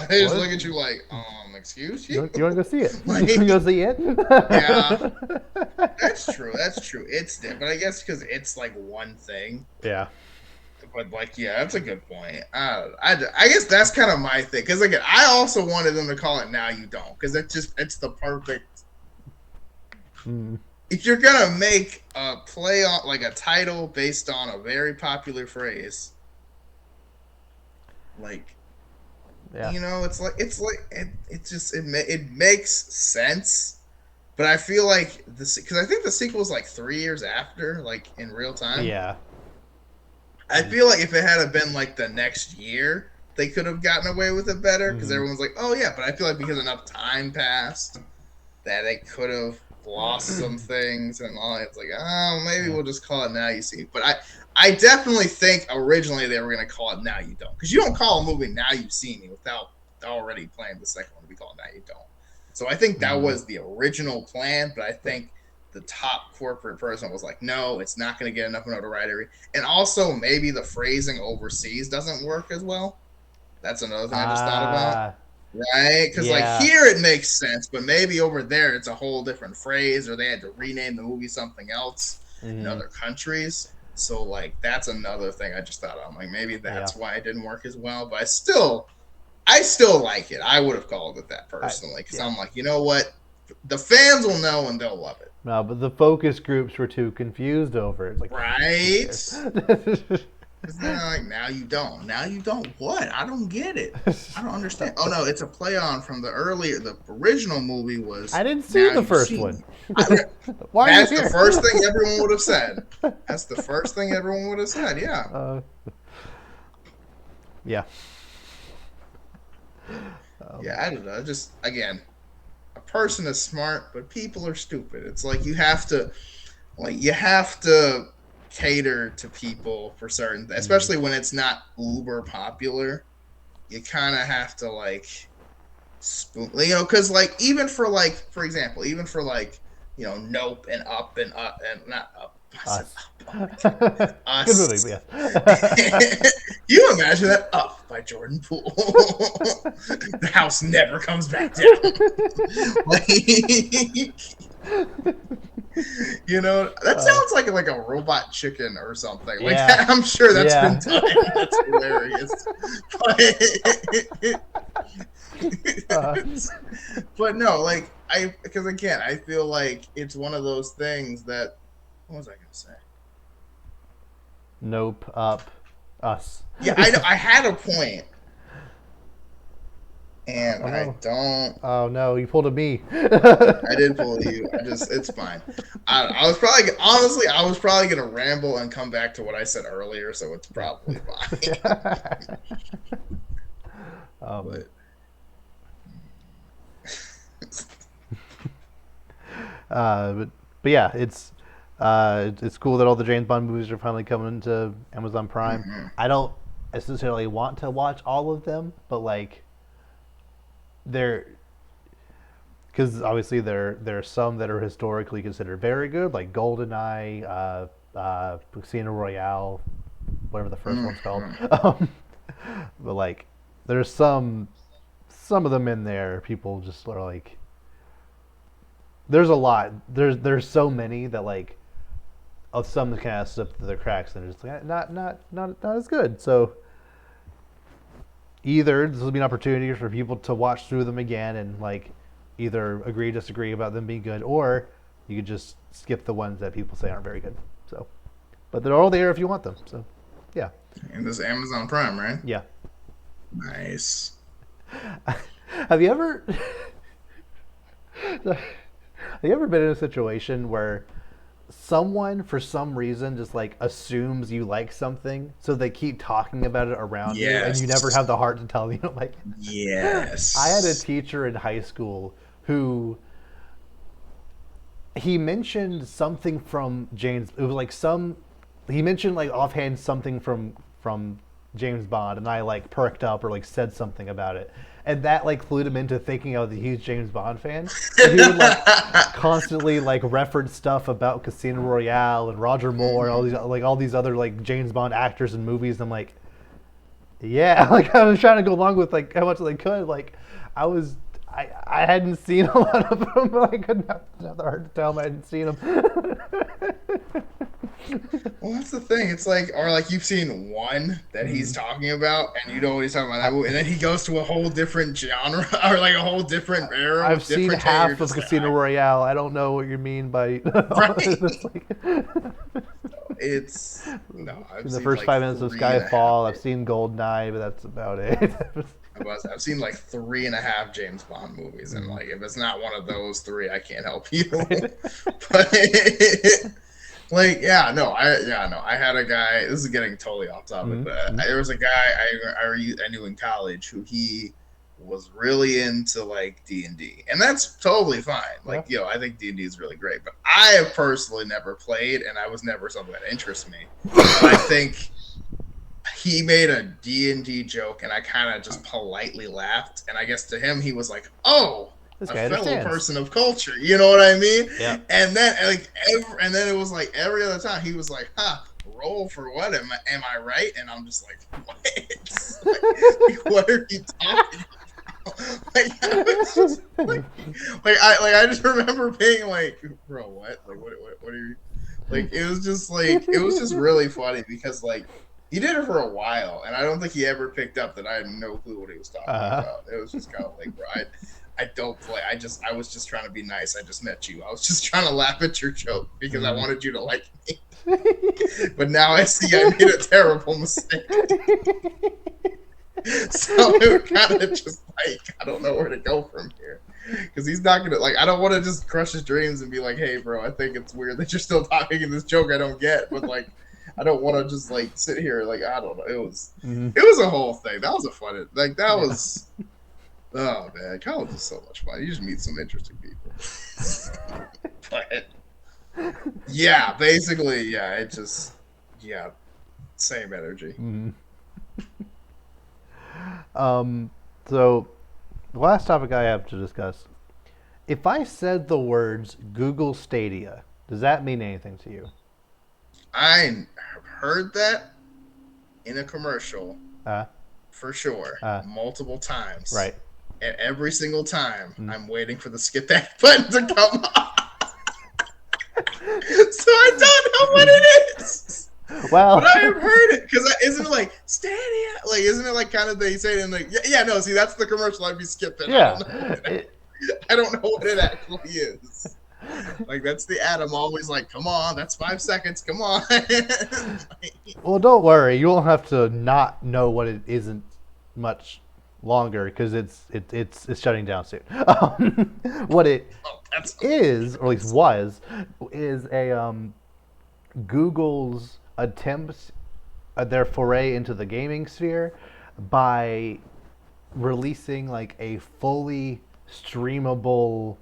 they just What? look at you like, excuse You you? want, you want to go see it? Like, You want to go see it? yeah, that's true. That's true. It's different. But I guess because it's like one thing. Yeah. But like, yeah, that's a good point. I guess that's kind of my thing. Because again, I also wanted them to call it Now You Don't. Because it's the perfect. Mm, If you're gonna make a play on like a title based on a very popular phrase, like yeah. it makes sense. But I feel like this because I think the sequel is like 3 years after, like in real time. Yeah. I feel like if it had been like the next year, they could have gotten away with it better because everyone's like, "Oh yeah," but I feel like because enough time passed that they could have lost some things and all. It's like, oh, maybe we'll just call it Now You See. But I definitely think originally they were gonna call it Now You Don't because you don't call a movie Now You See Me without already planning the second one to be called Now You Don't. So I think that was the original plan, but I think the top corporate person was like, no, it's not going to get enough notoriety. And also, maybe the phrasing overseas doesn't work as well. That's another thing I just thought about. right? Because like Yeah. here it makes sense, but maybe over there it's a whole different phrase, or they had to rename the movie something else in Mm-hmm. other countries. So like that's another thing I just thought of. Like maybe Yeah. that's why it didn't work as well. But I still like it. I would have called it that personally because Yeah. I'm like, you know what, the fans will know and they'll love it, No, but the focus groups were too confused over it. It's like, who right? cares? Because then like now you don't. Now you don't. What? I don't get it. I don't understand. Oh no, it's a play on from the original movie I was didn't see now the you've first seen one. me. Why are you That's the here? first thing everyone would have said. That's the first thing everyone would have said. Yeah. uh, yeah. Yeah, I don't know. Just again, a person is smart, but people are stupid. It's like you have to cater to people for certain, Mm. especially when it's not uber popular. You kind of have to like spoon, because like even for like for example, even for like Nope and Up and not Up. I said Us. Up. Oh my god, Good movie, Us. but yes. You imagine that Up by Jordan Poole. The house never comes back down. Like, that uh, sounds like a robot chicken or something. Like yeah. I'm sure that's been Yeah. done. That's hilarious. But, uh, but no, like because again, I feel like it's one of those things that. What was I gonna say? Nope. Up. Us. Yeah, I know. I had a point, and Oh I no. don't. Oh no, you pulled a me. I did pull you. It's fine. I was probably honestly, I was probably gonna ramble and come back to what I said earlier, so it's Yeah. probably fine. um, But but yeah, it's cool that all the James Bond movies are finally coming to Amazon Prime. mhm. I don't necessarily want to watch all of them, but like they're because obviously there are some that are historically considered very good, like GoldenEye, Casino Royale, whatever the first one's called. Mhm. Um, but like there's some of them in there. People just are like, there's a lot. There's so many that like of some that kind of slip through the cracks and they're just like not as good. So either this will be an opportunity for people to watch through them again and like either agree disagree about them being good, or you could just skip the ones that people say aren't very good. So, but they're all there if you want them. So, yeah, And this is Amazon Prime, right? yeah. Nice. Have you ever have you ever been in a situation where someone for some reason just like assumes you like something, so they keep talking about it around you and you never Yes. have the heart to tell them you don't like it? I had a Yes. teacher in high school who he mentioned something from James. It was like some. He mentioned like offhand something from James Bond, and I like perked up or like said something about it, and that like clued him into thinking I was a huge James Bond fan. So he would like constantly like reference stuff about Casino Royale and Roger Moore and Mhm. all these other like James Bond actors and movies. And I'm like, yeah, like I was trying to go along with like how much I could. Like I was, I hadn't seen a lot of them, but I couldn't have the heart to tell him I hadn't seen them. Well, that's the thing. It's like, or like you've seen one that he's Mm. talking about, and you know what he's talking about I, that movie, and then he goes to a whole different genre or like a whole different era I've with seen different take. You're half of just like, Casino Royale. I don't know what you mean by it's right? like It's no, I've in the seen first like 5 minutes of 3.5. Skyfall. I've seen Goldeneye, but that's about it. I've seen like 3.5 James Bond movies, and Mm. like if it's not one of those three, I can't help you. Right? But like, I had a guy. This is getting totally off topic, but Mm-hmm. there was a guy I knew in college who he was really into like D&D, and that's totally fine. Yeah. Like, I think D&D is really great, but I have personally never played, and I was never something that interests me. But I think he made a D&D joke, and I kind of just politely laughed, and I guess to him he was like, "Oh, This a guy fellow understands. person of culture," you know what I mean? Yeah. And then and then it was like every other time he was like, "Huh, roll for what? Am I right?" And I'm just like, "What? Like, what are you talking about?" Like I was just I just remember being like, bro, what? Like what are you? Like it was just really funny because like he did it for a while, and I don't think he ever picked up that I had no clue what he was talking uh, about. It was just kind of like, bro, I don't play. I was just trying to be nice. I just met you. I was just trying to laugh at your joke because I wanted you to like me. But now I see I made a terrible mistake. So it kind of just like I don't know where to go from here because he's not gonna like I don't want to just crush his dreams and be like, hey, bro, I think it's weird that you're still talking in this joke I don't get, but like I don't want to just like sit here like I don't know. mhm. It was a whole thing. That was a fun like that Yeah. was oh man, college is so much fun. You just meet some interesting people. But yeah, basically, yeah, it just yeah, same energy. Mhm. So the last topic I have to discuss. If I said the words Google Stadia, does that mean anything to you? I have heard that in a commercial Uh, for sure, uh, multiple times. right. And every single time, Mm. I'm waiting for the skip that button to come up. So I don't know what it is. But Well, I have heard it because isn't it like Stadia? Like, isn't it like kind of they say it in like yeah no? See, that's the commercial I'd be skipping. yeah. I don't know what it actually is. Like that's the ad. I'm always like, come on, that's 5 seconds. Come on. Well, don't worry. You won't have to not know what it isn't much longer because it's shutting down soon. What it Oh, that's is, or at least was, is a Google's attempts their foray into the gaming sphere by releasing like a fully streamable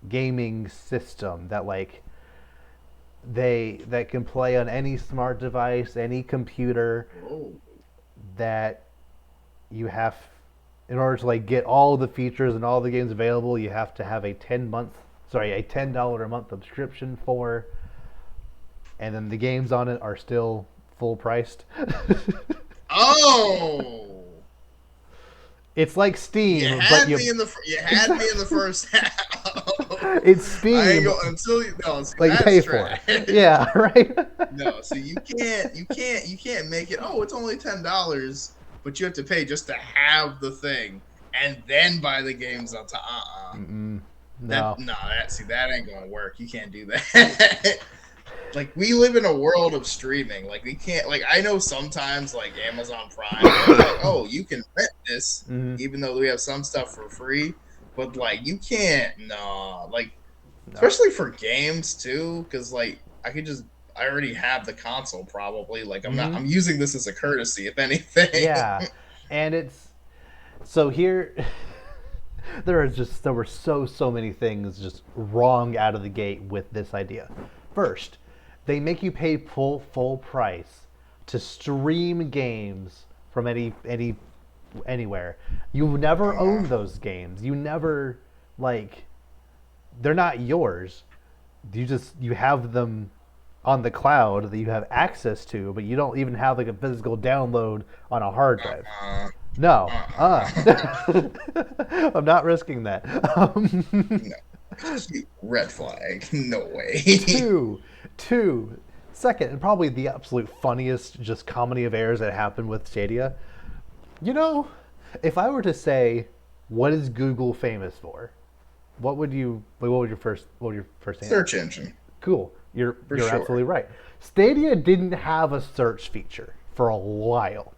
gaming system that like that can play on any smart device, any computer oh. that you have in order to like get all the features and all the games available, you have to have a $10 a month subscription for, and then the games on it are still full priced. Oh, It's like you Steam, but had me in the first half. it's I ain't Steam, go until you no. See, but you that's pay for trash. it. Yeah, right. No, so you can't make it. Oh, it's only $10, but you have to pay just to have the thing, and then buy the games on top. Mm-mm. That No. no, that ain't gonna work. You can't do that. Like we live in a world of streaming. Like we can't. Like I know sometimes like Amazon Prime, like oh you can rent this, Mm-hmm. even though we have some stuff for free. But like you can't. No, like No. especially for games too, because like I already have the console probably. Like Mm-hmm. I'm using this as a courtesy, if anything. Yeah, and it's so here. There were so many things just wrong out of the gate with this idea. First, they make you pay full price to stream games from anywhere. You never own those games. You never like they're not yours. You have them on the cloud that you have access to, but you don't even have like a physical download on a hard drive. uh, No, uh, I'm not risking that. no, red flag. No way. two, two, second, and probably the absolute funniest just comedy of errors that happened with Stadia. You know, if I were to say, what is Google famous for? What would your first answer? Search engine Cool. for You're sure. absolutely right. Stadia didn't have a search feature for a while.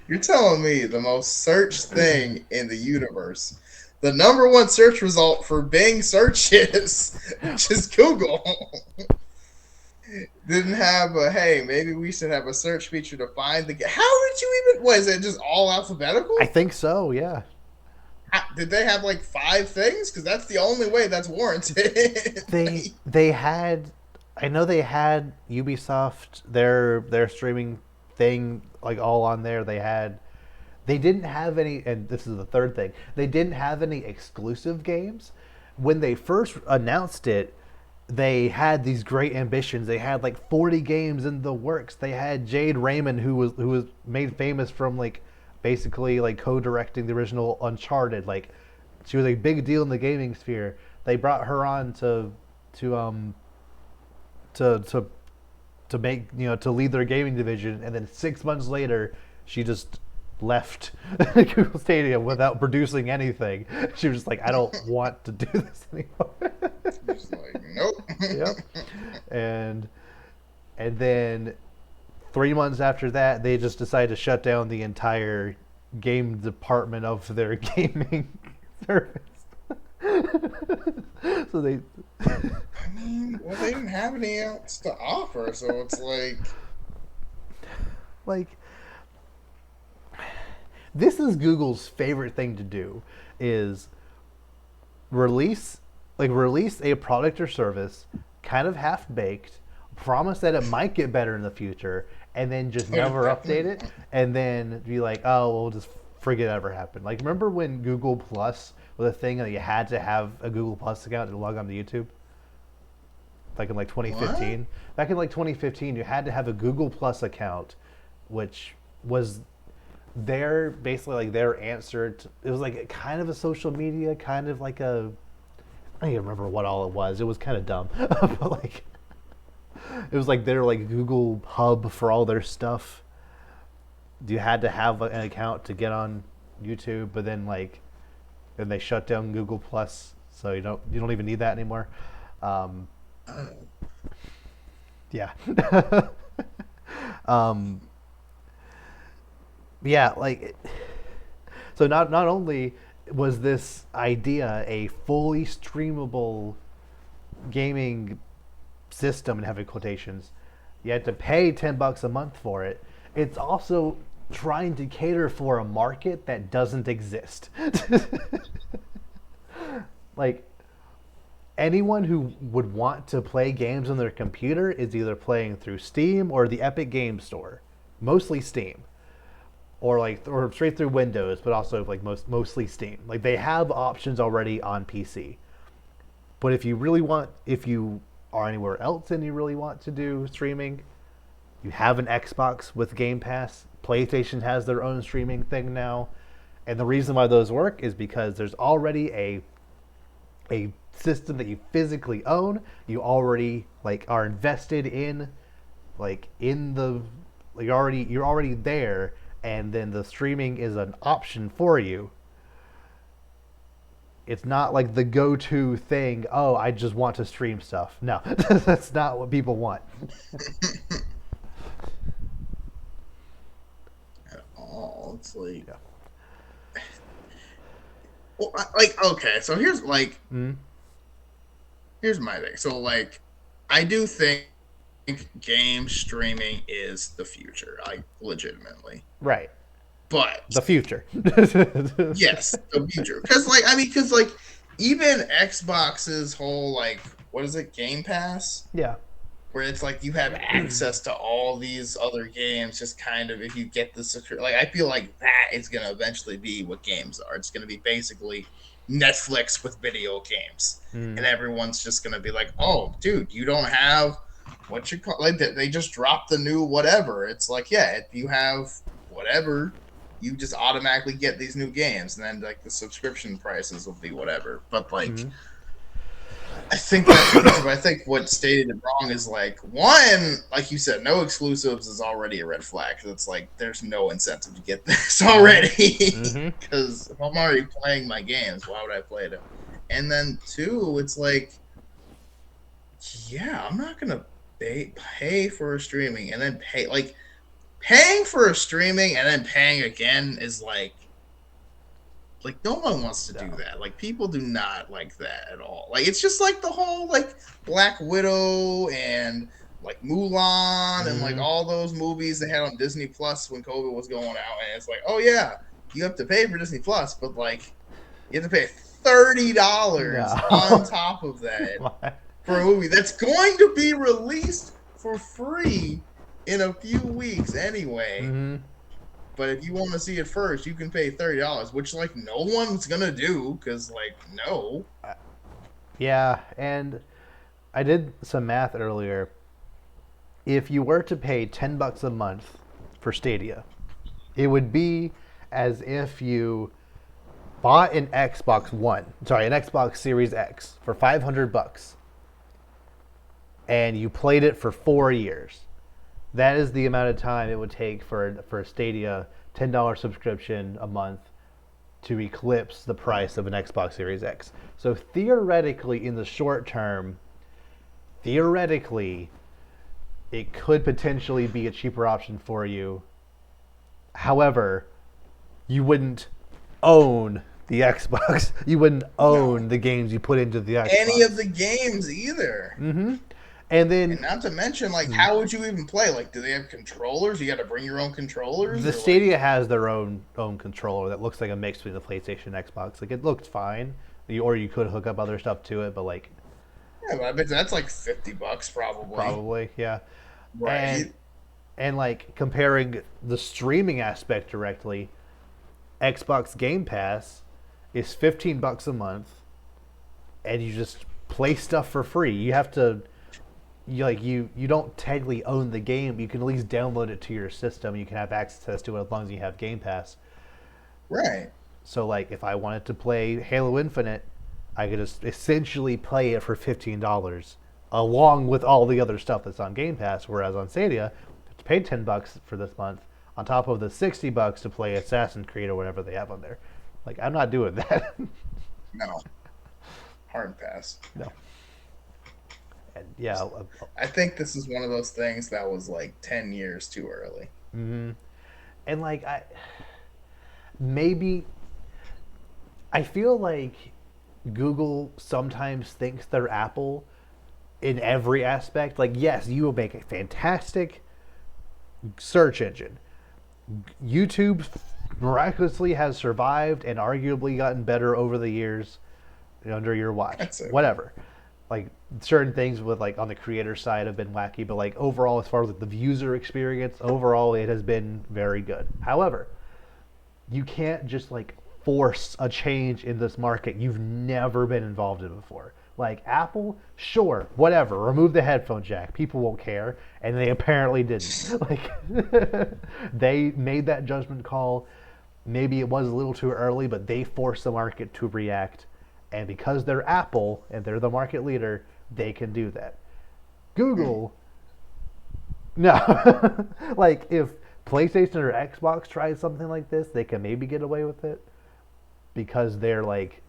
You're telling me the most searched thing in the universe, the number one search result for Bing searches, which is Google, didn't have a hey, maybe we should have a search feature to find the. How did you even? Was it just all alphabetical? I think so, yeah. Did they have like 5 things? Because that's the only way that's warranted. They had I know they had Ubisoft their streaming thing like all on there. They didn't have any, and this is the third thing. They didn't have any exclusive games. When they first announced it, they had these great ambitions. They had like 40 games in the works. They had Jade Raymond, who was made famous from like basically like co-directing the original Uncharted. Like she was a big deal in the gaming sphere. They brought her on to um to to to make to lead their gaming division, and then 6 months later, she just left Google Stadia without producing anything. She was just like, I don't want to do this anymore. Just like, nope. Yep. And and then 3 months after that, they just decided to shut down the entire game department of their gaming service. So they I mean, well, they didn't have anything else to offer, so it's like this is Google's favorite thing to do is release release a product or service kind of half baked, promise that it might get better in the future, and then just never update it, and then be like, oh, we'll just forget it ever happened. Like, remember when Google Plus was a thing that you had to have a Google Plus account to log on to YouTube? Like in like 2015. what? Back in like 2015, you had to have a Google Plus account, which was their basically like their answer to, it was like kind of a social media, kind of like a I don't even remember what all it was. It was kind of dumb, but like it was like their like Google hub for all their stuff. You had to have an account to get on YouTube, but then they shut down Google Plus, so you don't even need that anymore. Um, yeah. um, yeah, like so not only was this idea a fully streamable gaming system in heavy quotations, you had to pay $10 a month for it. It's also trying to cater for a market that doesn't exist. Like anyone who would want to play games on their computer is either playing through Steam or the Epic Game Store, mostly Steam, or straight through Windows, but also like mostly Steam. Like they have options already on PC. But if you are anywhere else and you really want to do streaming, you have an Xbox with Game Pass. PlayStation has their own streaming thing now. And the reason why those work is because there's already a system that you physically own. You already like are invested in you're already there, and then the streaming is an option for you. It's not like the go-to thing. Oh, I just want to stream stuff. No, that's not what people want. At all. It's like, Yeah. well, like okay. So Mm-hmm. here's my thing. So like, I do think game streaming is the future, like legitimately. Right. But The future. yes, the future. Because even Xbox's whole like what is it, Game Pass, Yeah. where it's like you have access to all these other games, just kind of if you get the secure. Like I feel like that is gonna eventually be what games are. It's gonna be basically Netflix with video games, and everyone's just gonna be like, "Oh, dude, you don't have what you call like they just dropped the new whatever." It's like, yeah, if you have whatever, you just automatically get these new games, and then like the subscription prices will be whatever. But like, I think that I think what stated it wrong is like one, like you said, no exclusives is already a red flag. Cause it's like there's no incentive to get this already. Because if I'm already playing my games, why would I play them? And then two, it's like, yeah, I'm not gonna pay for a streaming and then paying for a streaming and then paying again is like no one wants to do that. Like people do not like that at all. Like it's just like the whole like Black Widow and like Mulan and like all those movies they had on Disney Plus when COVID was going out, and it's like, oh yeah, you have to pay for Disney Plus, but like you have to pay $30 on top of that for a movie that's going to be released for free in a few weeks anyway. But if you want to see it first, you can pay $30, which like no one's gonna do because like no. Yeah, and I did some math earlier. If you were to pay $10 a month for Stadia, it would be as if you bought an Xbox Series X for $500, and you played it for 4 years. That is the amount of time it would take for a Stadia $10 subscription a month to eclipse the price of an Xbox Series X. So theoretically, in the short term, theoretically, it could potentially be a cheaper option for you. However, you wouldn't own the Xbox. You wouldn't No. own the games you put into the Any of Xbox. the games either. Mm-hmm. And And then not to mention, like, how would you even play? Like, do they have controllers? You got to bring your own controllers, the or like, Stadia has their own controller that looks like a mix between the PlayStation and Xbox. Like it looked fine, or you could hook up other stuff to it, but like yeah, but I bet that's like $50 probably. probably yeah. And Right. like comparing the streaming aspect directly, Xbox Game Pass is $15 a month, and you just play stuff for free. You have to you don't technically own the game. You can at least download it to your system. You can have access to it as long as you have Game Pass. Right. So like if I wanted to play Halo Infinite, I could just essentially play it for $15 along with all the other stuff that's on Game Pass. Whereas on Stadia, I have to pay $10 for this month on top of the $60 to play Assassin's Creed or whatever they have on there. Like I'm not doing that. No. Hard pass. No. And yeah, I think this is one of those things that was like 10 years too early. and like maybe I feel like Google sometimes thinks they're Apple in every aspect. Like, yes, you will make a fantastic search engine. YouTube miraculously has survived and arguably gotten better over the years under your watch. That's it. Whatever. Like certain things with like on the creator side have been wacky, but like overall, as far as like the user experience, overall it has been very good. However, you can't just like force a change in this market you've never been involved in before. Like Apple, sure, whatever, remove the headphone jack. People won't care, and they apparently didn't. Like they made that judgment call. Maybe it was a little too early, but they forced the market to react. And because they're Apple and they're the market leader, they can do that. Google, no. Like if PlayStation or Xbox tries something like this, they can maybe get away with it because they're like,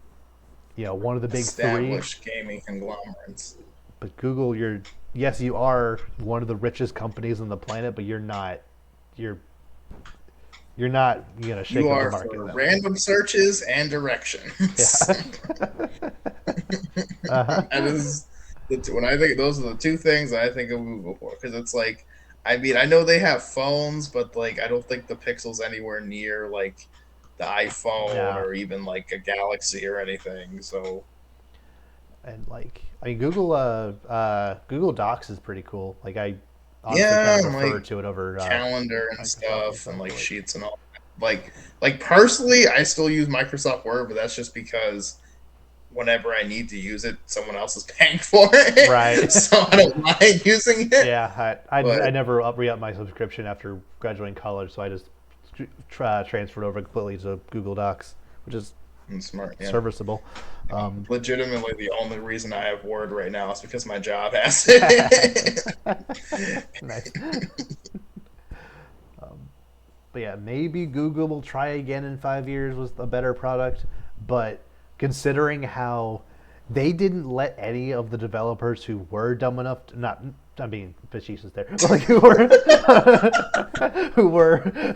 one of the big three. Established gaming conglomerates. But Google, yes, you are one of the richest companies on the planet, but you're not. You're not gonna shake You up the are market. for Though. random searches and directions. Yeah. Uh-huh. That is when I think those are the two things I think of Google for, because it's like, I mean, I know they have phones, but like I don't think the Pixel's anywhere near like the iPhone Yeah. or even like a Galaxy or anything. So And like, I mean, Google Docs is pretty cool. Like, I honestly yeah, kind of and prefer like to it over calendar and Microsoft and stuff and stuff. like But like, sheets and all that. Like personally, I still use Microsoft Word, but that's just because whenever I need to use it, someone else is paying for it, right? so I don't mind using it. Yeah, I But never re-upped my subscription after graduating college, so I just transferred over completely to Google Docs, which is I'm smart, yeah. serviceable. Um, Legitimately, the only reason I have Word right now is because my job has it. nice. But yeah, maybe Google will try again in 5 years with a better product. But considering how they didn't let any of the developers who were dumb enough to not, I mean, facetious there, like who were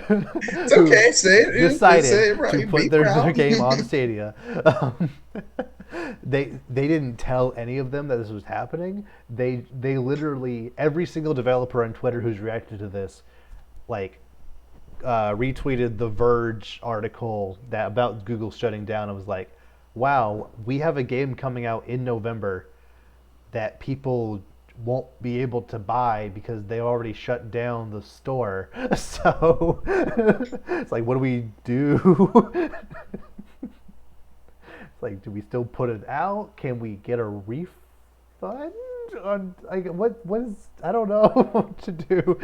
It's okay, say it. decided Say it right. to put Be their proud. game on Stadia. They didn't tell any of them that this was happening. They literally every single developer on Twitter who's reacted to this, like retweeted the Verge article that about Google shutting down and was like, "Wow, we have a game coming out in November that people won't be able to buy because they already shut down the store." So it's like, what do we do? It's like, do we still put it out? Can we get a refund? on like what is I don't know what to do.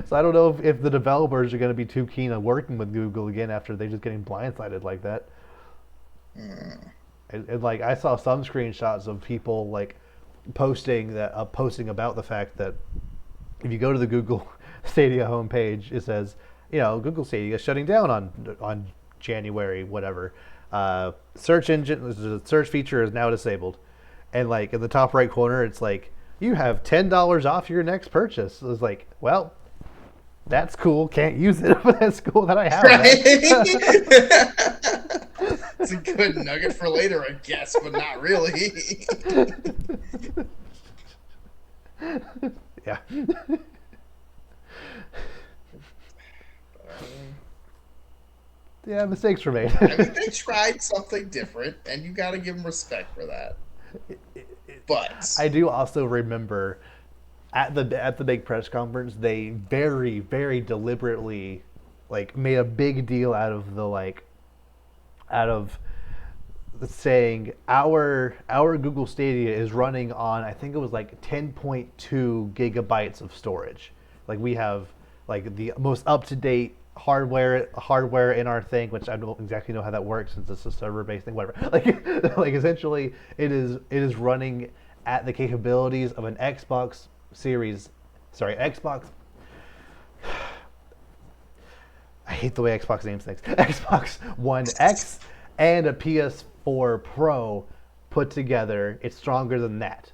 So I don't know if the developers are going to be too keen on working with Google again after they just getting blindsided like that. Mm. And like I saw some screenshots of people like posting about the fact that if you go to the Google Stadia homepage, it says, Google Stadia is shutting down on January whatever. Search engine, the search feature is now disabled, and like in the top right corner, it's like you have $10 off your next purchase. It's like, well, that's cool. Can't use it, but that's cool that I have Right? that. It's a good nugget for later, I guess, but not really. Yeah. Yeah, mistakes were made. I mean, they tried something different, and you got to give them respect for that. But I do also remember at the big press conference, they very very deliberately like made a big deal out of saying our Google Stadia is running on, I think it was like 10.2 gigabytes of storage. Like we have like the most up to date hardware in our thing, which I don't exactly know how that works since it's a server based thing. Whatever. Like essentially, it is running at the capabilities of an Xbox. I hate the way Xbox names things. Xbox One X and a PS4 Pro put together. It's stronger than that.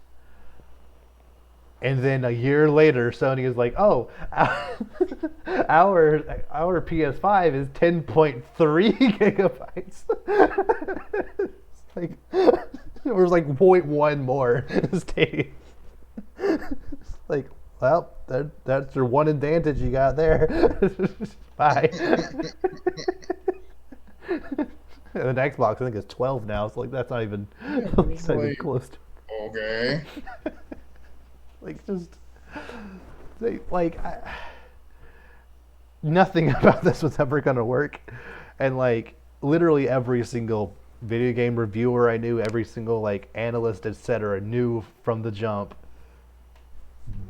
And then a year later, Sony is like, "Oh, our PS5 is 10.3 gigabytes." It's like it was like zero point 0.1 more Stadia. It's like, well, that's your one advantage you got there. Bye. And the Xbox, I think, is 12 now. So like, that's not even, that's not even close to. Okay. Like nothing about this was ever gonna work, and like literally every single video game reviewer I knew, every single like analyst, etc., knew from the jump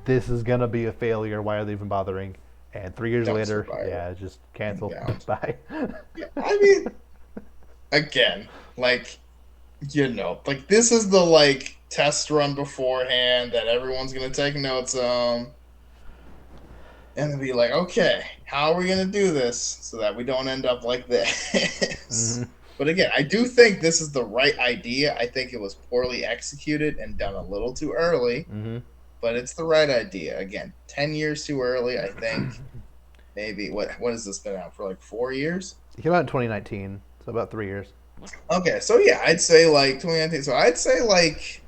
this is gonna be a failure. Why are they even bothering? And 3 years later, yeah, just cancel. Bye. Yeah, I mean, again, like like this is the like test run beforehand that everyone's gonna take notes on, and be like, okay, how are we gonna do this so that we don't end up like this? Mm-hmm. But again, I do think this is the right idea. I think it was poorly executed and done a little too early, Mm-hmm. but it's the right idea. Again, 10 years too early, I think. Maybe what has this been out for, like 4 years? It came out in 2019, so about 3 years. Okay, so yeah, I'd say like 2019. So I'd say like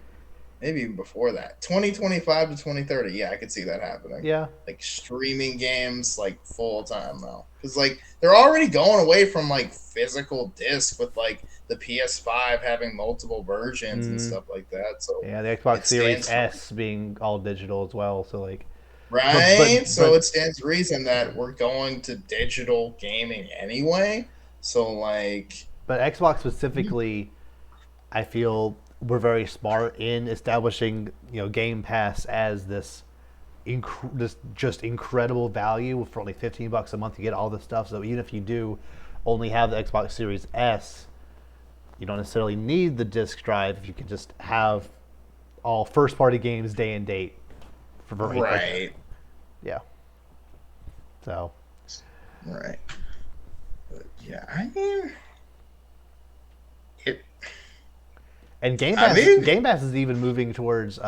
maybe even before that, 2025 to 2030. Yeah, I could see that happening. Yeah. Like streaming games like full time though, because like they're already going away from like physical disc with like the PS5 having multiple versions and stuff like that. So yeah, the Xbox Series S being all digital as well. So like, right. So it stands to reason that we're going to digital gaming anyway. So like, but Xbox specifically, I feel we're very smart in establishing Game Pass as this just incredible value for only $15 a month. You get all this stuff. So even if you do only have the Xbox Series S, you don't necessarily need the disc drive if you can just have all first party games day and date for very right. Yeah. So. Right. But yeah, I mean. And Game Pass is even moving towards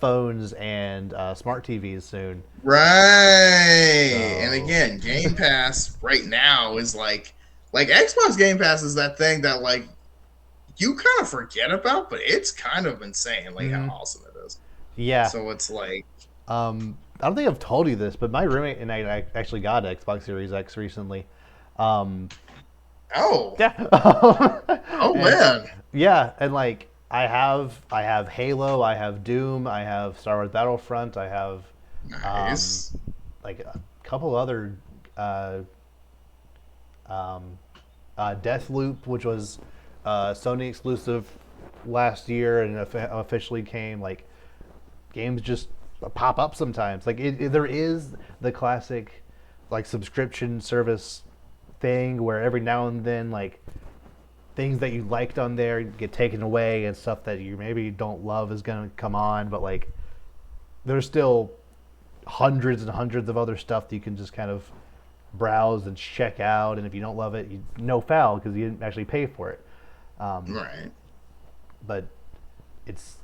phones and smart TVs soon. Right. So. And again, Game Pass right now is like Xbox Game Pass is that thing that like you kind of forget about, but it's kind of insane like how awesome it is. Yeah. So it's like I don't think I've told you this, but my roommate and I actually got an Xbox Series X recently. Oh. Yeah. Oh man. Yeah, and like I have Halo, I have Doom, I have Star Wars Battlefront, I have nice. Like a couple other Deathloop, which was Sony exclusive last year and officially came, like games just pop up sometimes. Like there is the classic like subscription service thing where every now and then like things that you liked on there get taken away and stuff that you maybe don't love is going to come on, but like there's still hundreds and hundreds of other stuff that you can just kind of browse and check out, and if you don't love it, no foul because you didn't actually pay for it. Right. But it's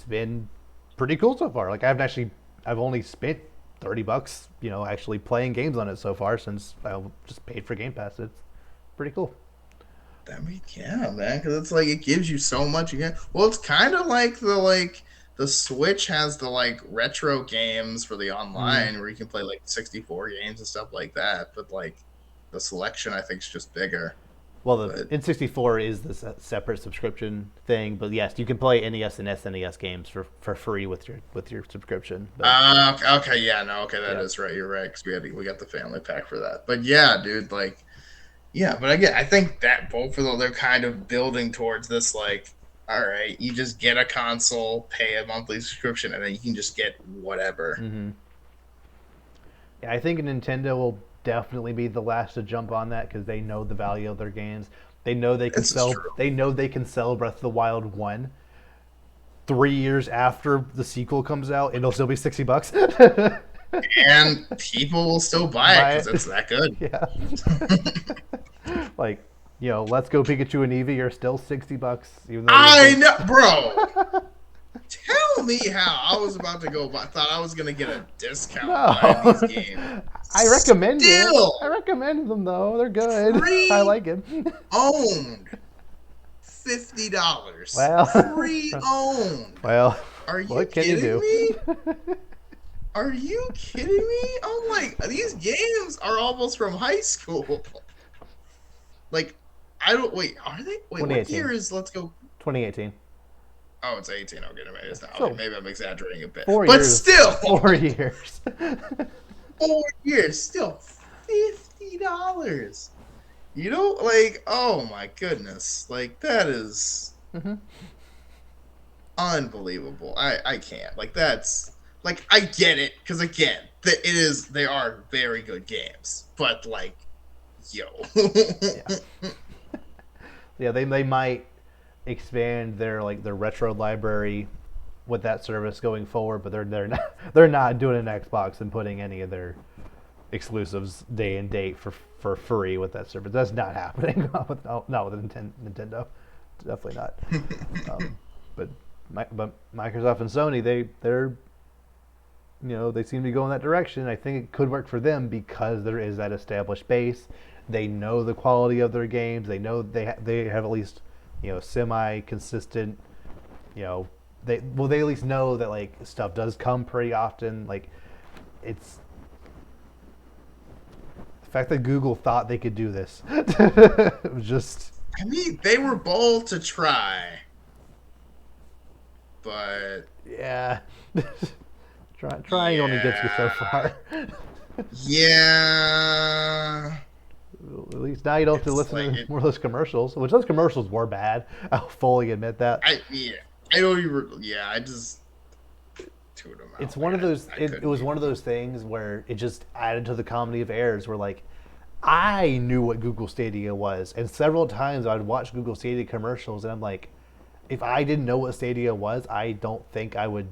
been pretty cool so far. Like I've only spent $30, actually playing games on it so far since I just paid for Game Pass. It's pretty cool. I mean, yeah, man, because it's like it gives you so much again. Well, it's kind of like the Switch has the like retro games for the online where you can play like 64 games and stuff like that. But like the selection, I think, is just bigger. Well, But N64 is the separate subscription thing, but yes, you can play NES and SNES games for free with your subscription. But okay, yeah, no, okay, that yeah. is right. You're right because we got the family pack for that. But yeah, dude, like. Yeah, but again, I think that both of them, they're kind of building towards this, like, all right, you just get a console, pay a monthly subscription, and then you can just get whatever. Mm-hmm. Yeah, I think Nintendo will definitely be the last to jump on that because they know the value of their games. They know they can This is sell. true. They know they can sell Breath of the Wild 1 3 years after the sequel comes out, and it'll still be $60. And people will still buy it because it's that good. Yeah. Like, Let's Go Pikachu and Eevee are still $60, even though I know, bro. Tell me how I was about to go. I thought I was gonna get a discount buying these games. I recommend Still, it. I recommend them though. They're good. Free I like it. owned $50. Well, Pre-owned. well, Are you what can you kidding do? me? Are you kidding me? I'm like, these games are almost from high school. Like, I don't wait. Are they? Wait, what year is Let's Go? 2018. Oh, it's 18. Okay, maybe it's not. So, Maybe I'm exaggerating a bit. 4 But years. still, 4 years. 4 years, still $50. Like, oh my goodness, like that is unbelievable. I can't. Like that's like I get it because again, they are very good games, but like, yo, Yeah. Yeah, they might expand their retro library with that service going forward, but they're not doing an Xbox and putting any of their exclusives day and date for free with that service. That's not happening. Not with Nintendo. Definitely not. But Microsoft and Sony, they're they seem to go in that direction. I think it could work for them because there is that established base. They know the quality of their games. They know they have at least semi consistent. They at least know that like stuff does come pretty often. Like it's the fact that Google thought they could do this. It was just. I mean, they were bold to try, but Yeah. Trying only gets you so far. Yeah. At least now you don't have to listen to more of those commercials, which those commercials were bad. I'll fully admit that. I don't even. Yeah, I just tuned them out. It's one of those. It was one of those things where it just added to the comedy of errors. Where like, I knew what Google Stadia was, and several times I'd watch Google Stadia commercials, and I'm like, if I didn't know what Stadia was, I don't think I would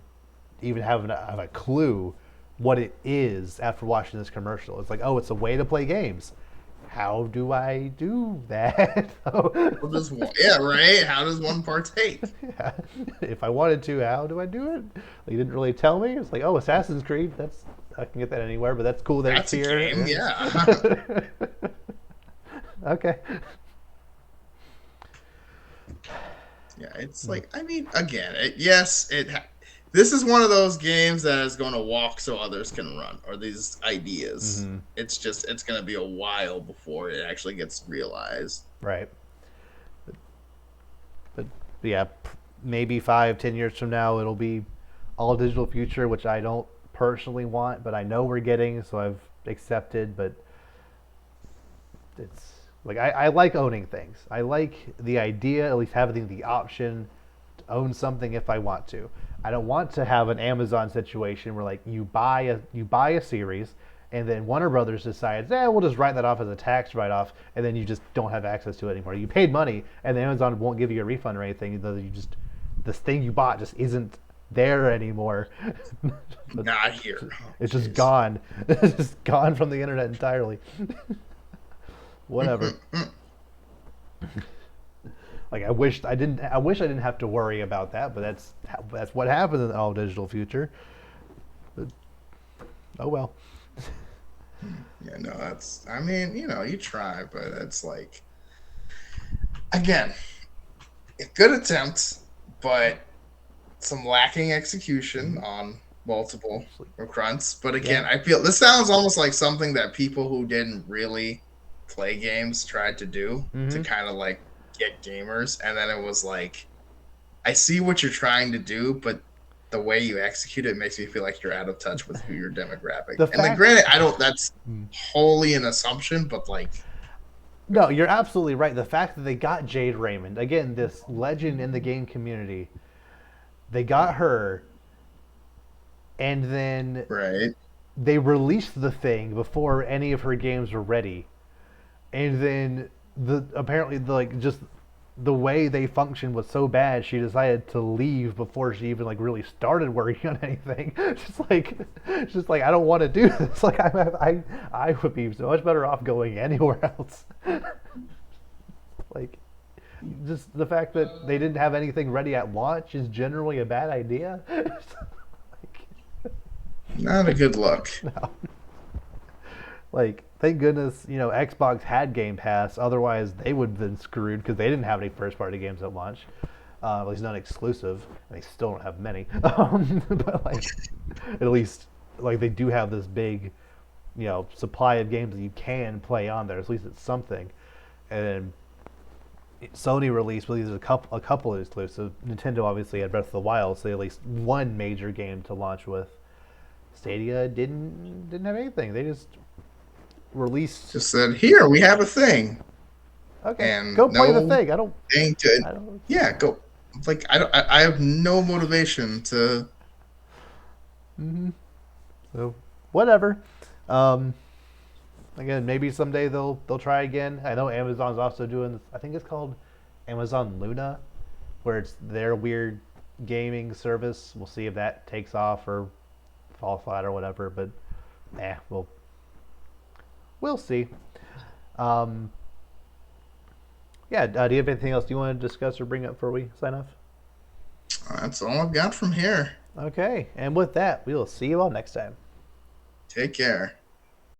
even have a clue what it is after watching this commercial. It's like, oh, it's a way to play games. How do I do that? Yeah, right. How does one partake? Yeah. If I wanted to, how do I do it? You didn't really tell me. It's like, oh, Assassin's Creed. I can get that anywhere, but that's cool that That's it's here. A game, yeah. Okay. Yeah, it's like, I mean, again, this is one of those games that is going to walk so others can run, or these ideas. Mm-hmm. It's going to be a while before it actually gets realized. Right. But yeah, maybe 5-10 years from now, it'll be all digital future, which I don't personally want, but I know we're getting, so I've accepted. But it's like I like owning things. I like the idea, at least having the option own something if I want to. I don't want to have an Amazon situation where like you buy a series and then Warner Brothers decides, we'll just write that off as a tax write-off, and then you just don't have access to it anymore. You paid money, and then Amazon won't give you a refund or anything. This thing you bought just isn't there anymore. Not here. It's just gone. It's just gone from the internet entirely. Whatever. Like I wish I didn't have to worry about that, but that's what happens in the all digital future. But, oh well. Yeah, no, that's. I mean, you try, but it's like, again, a good attempt, but some lacking execution on multiple fronts. But again, I feel this sounds almost like something that people who didn't really play games tried to do to kind of like get gamers, and then it was like, I see what you're trying to do, but the way you execute it makes me feel like you're out of touch with who your demographic. Granted, I don't. That's wholly an assumption, but like, no, you're absolutely right. The fact that they got Jade Raymond, again, this legend in the game community, they got her, and then they released the thing before any of her games were ready, and then apparently just the way they functioned was so bad she decided to leave before she even like really started working on anything. Just like I don't want to do this. Like I would be so much better off going anywhere else. Like just the fact that they didn't have anything ready at launch is generally a bad idea. Not a good look. No. Like, thank goodness, Xbox had Game Pass. Otherwise, they would have been screwed because they didn't have any first-party games at launch. At least not exclusive. And they still don't have many. But, like, at least, like, they do have this big, supply of games that you can play on there. At least it's something. And then Sony released a couple of exclusives. Nintendo obviously had Breath of the Wild, so they at least one major game to launch with. Stadia didn't have anything. They just just said, here we have a thing. Okay, and go play the thing. I don't. Yeah, go. Like I have no motivation to. So whatever. Again, maybe someday they'll try again. I know Amazon's also doing this. I think it's called Amazon Luna, where it's their weird gaming service. We'll see if that takes off or falls flat or whatever. But we'll see. Yeah, do you have anything else you want to discuss or bring up before we sign off? That's all I've got from here. Okay, and with that, we will see you all next time. Take care.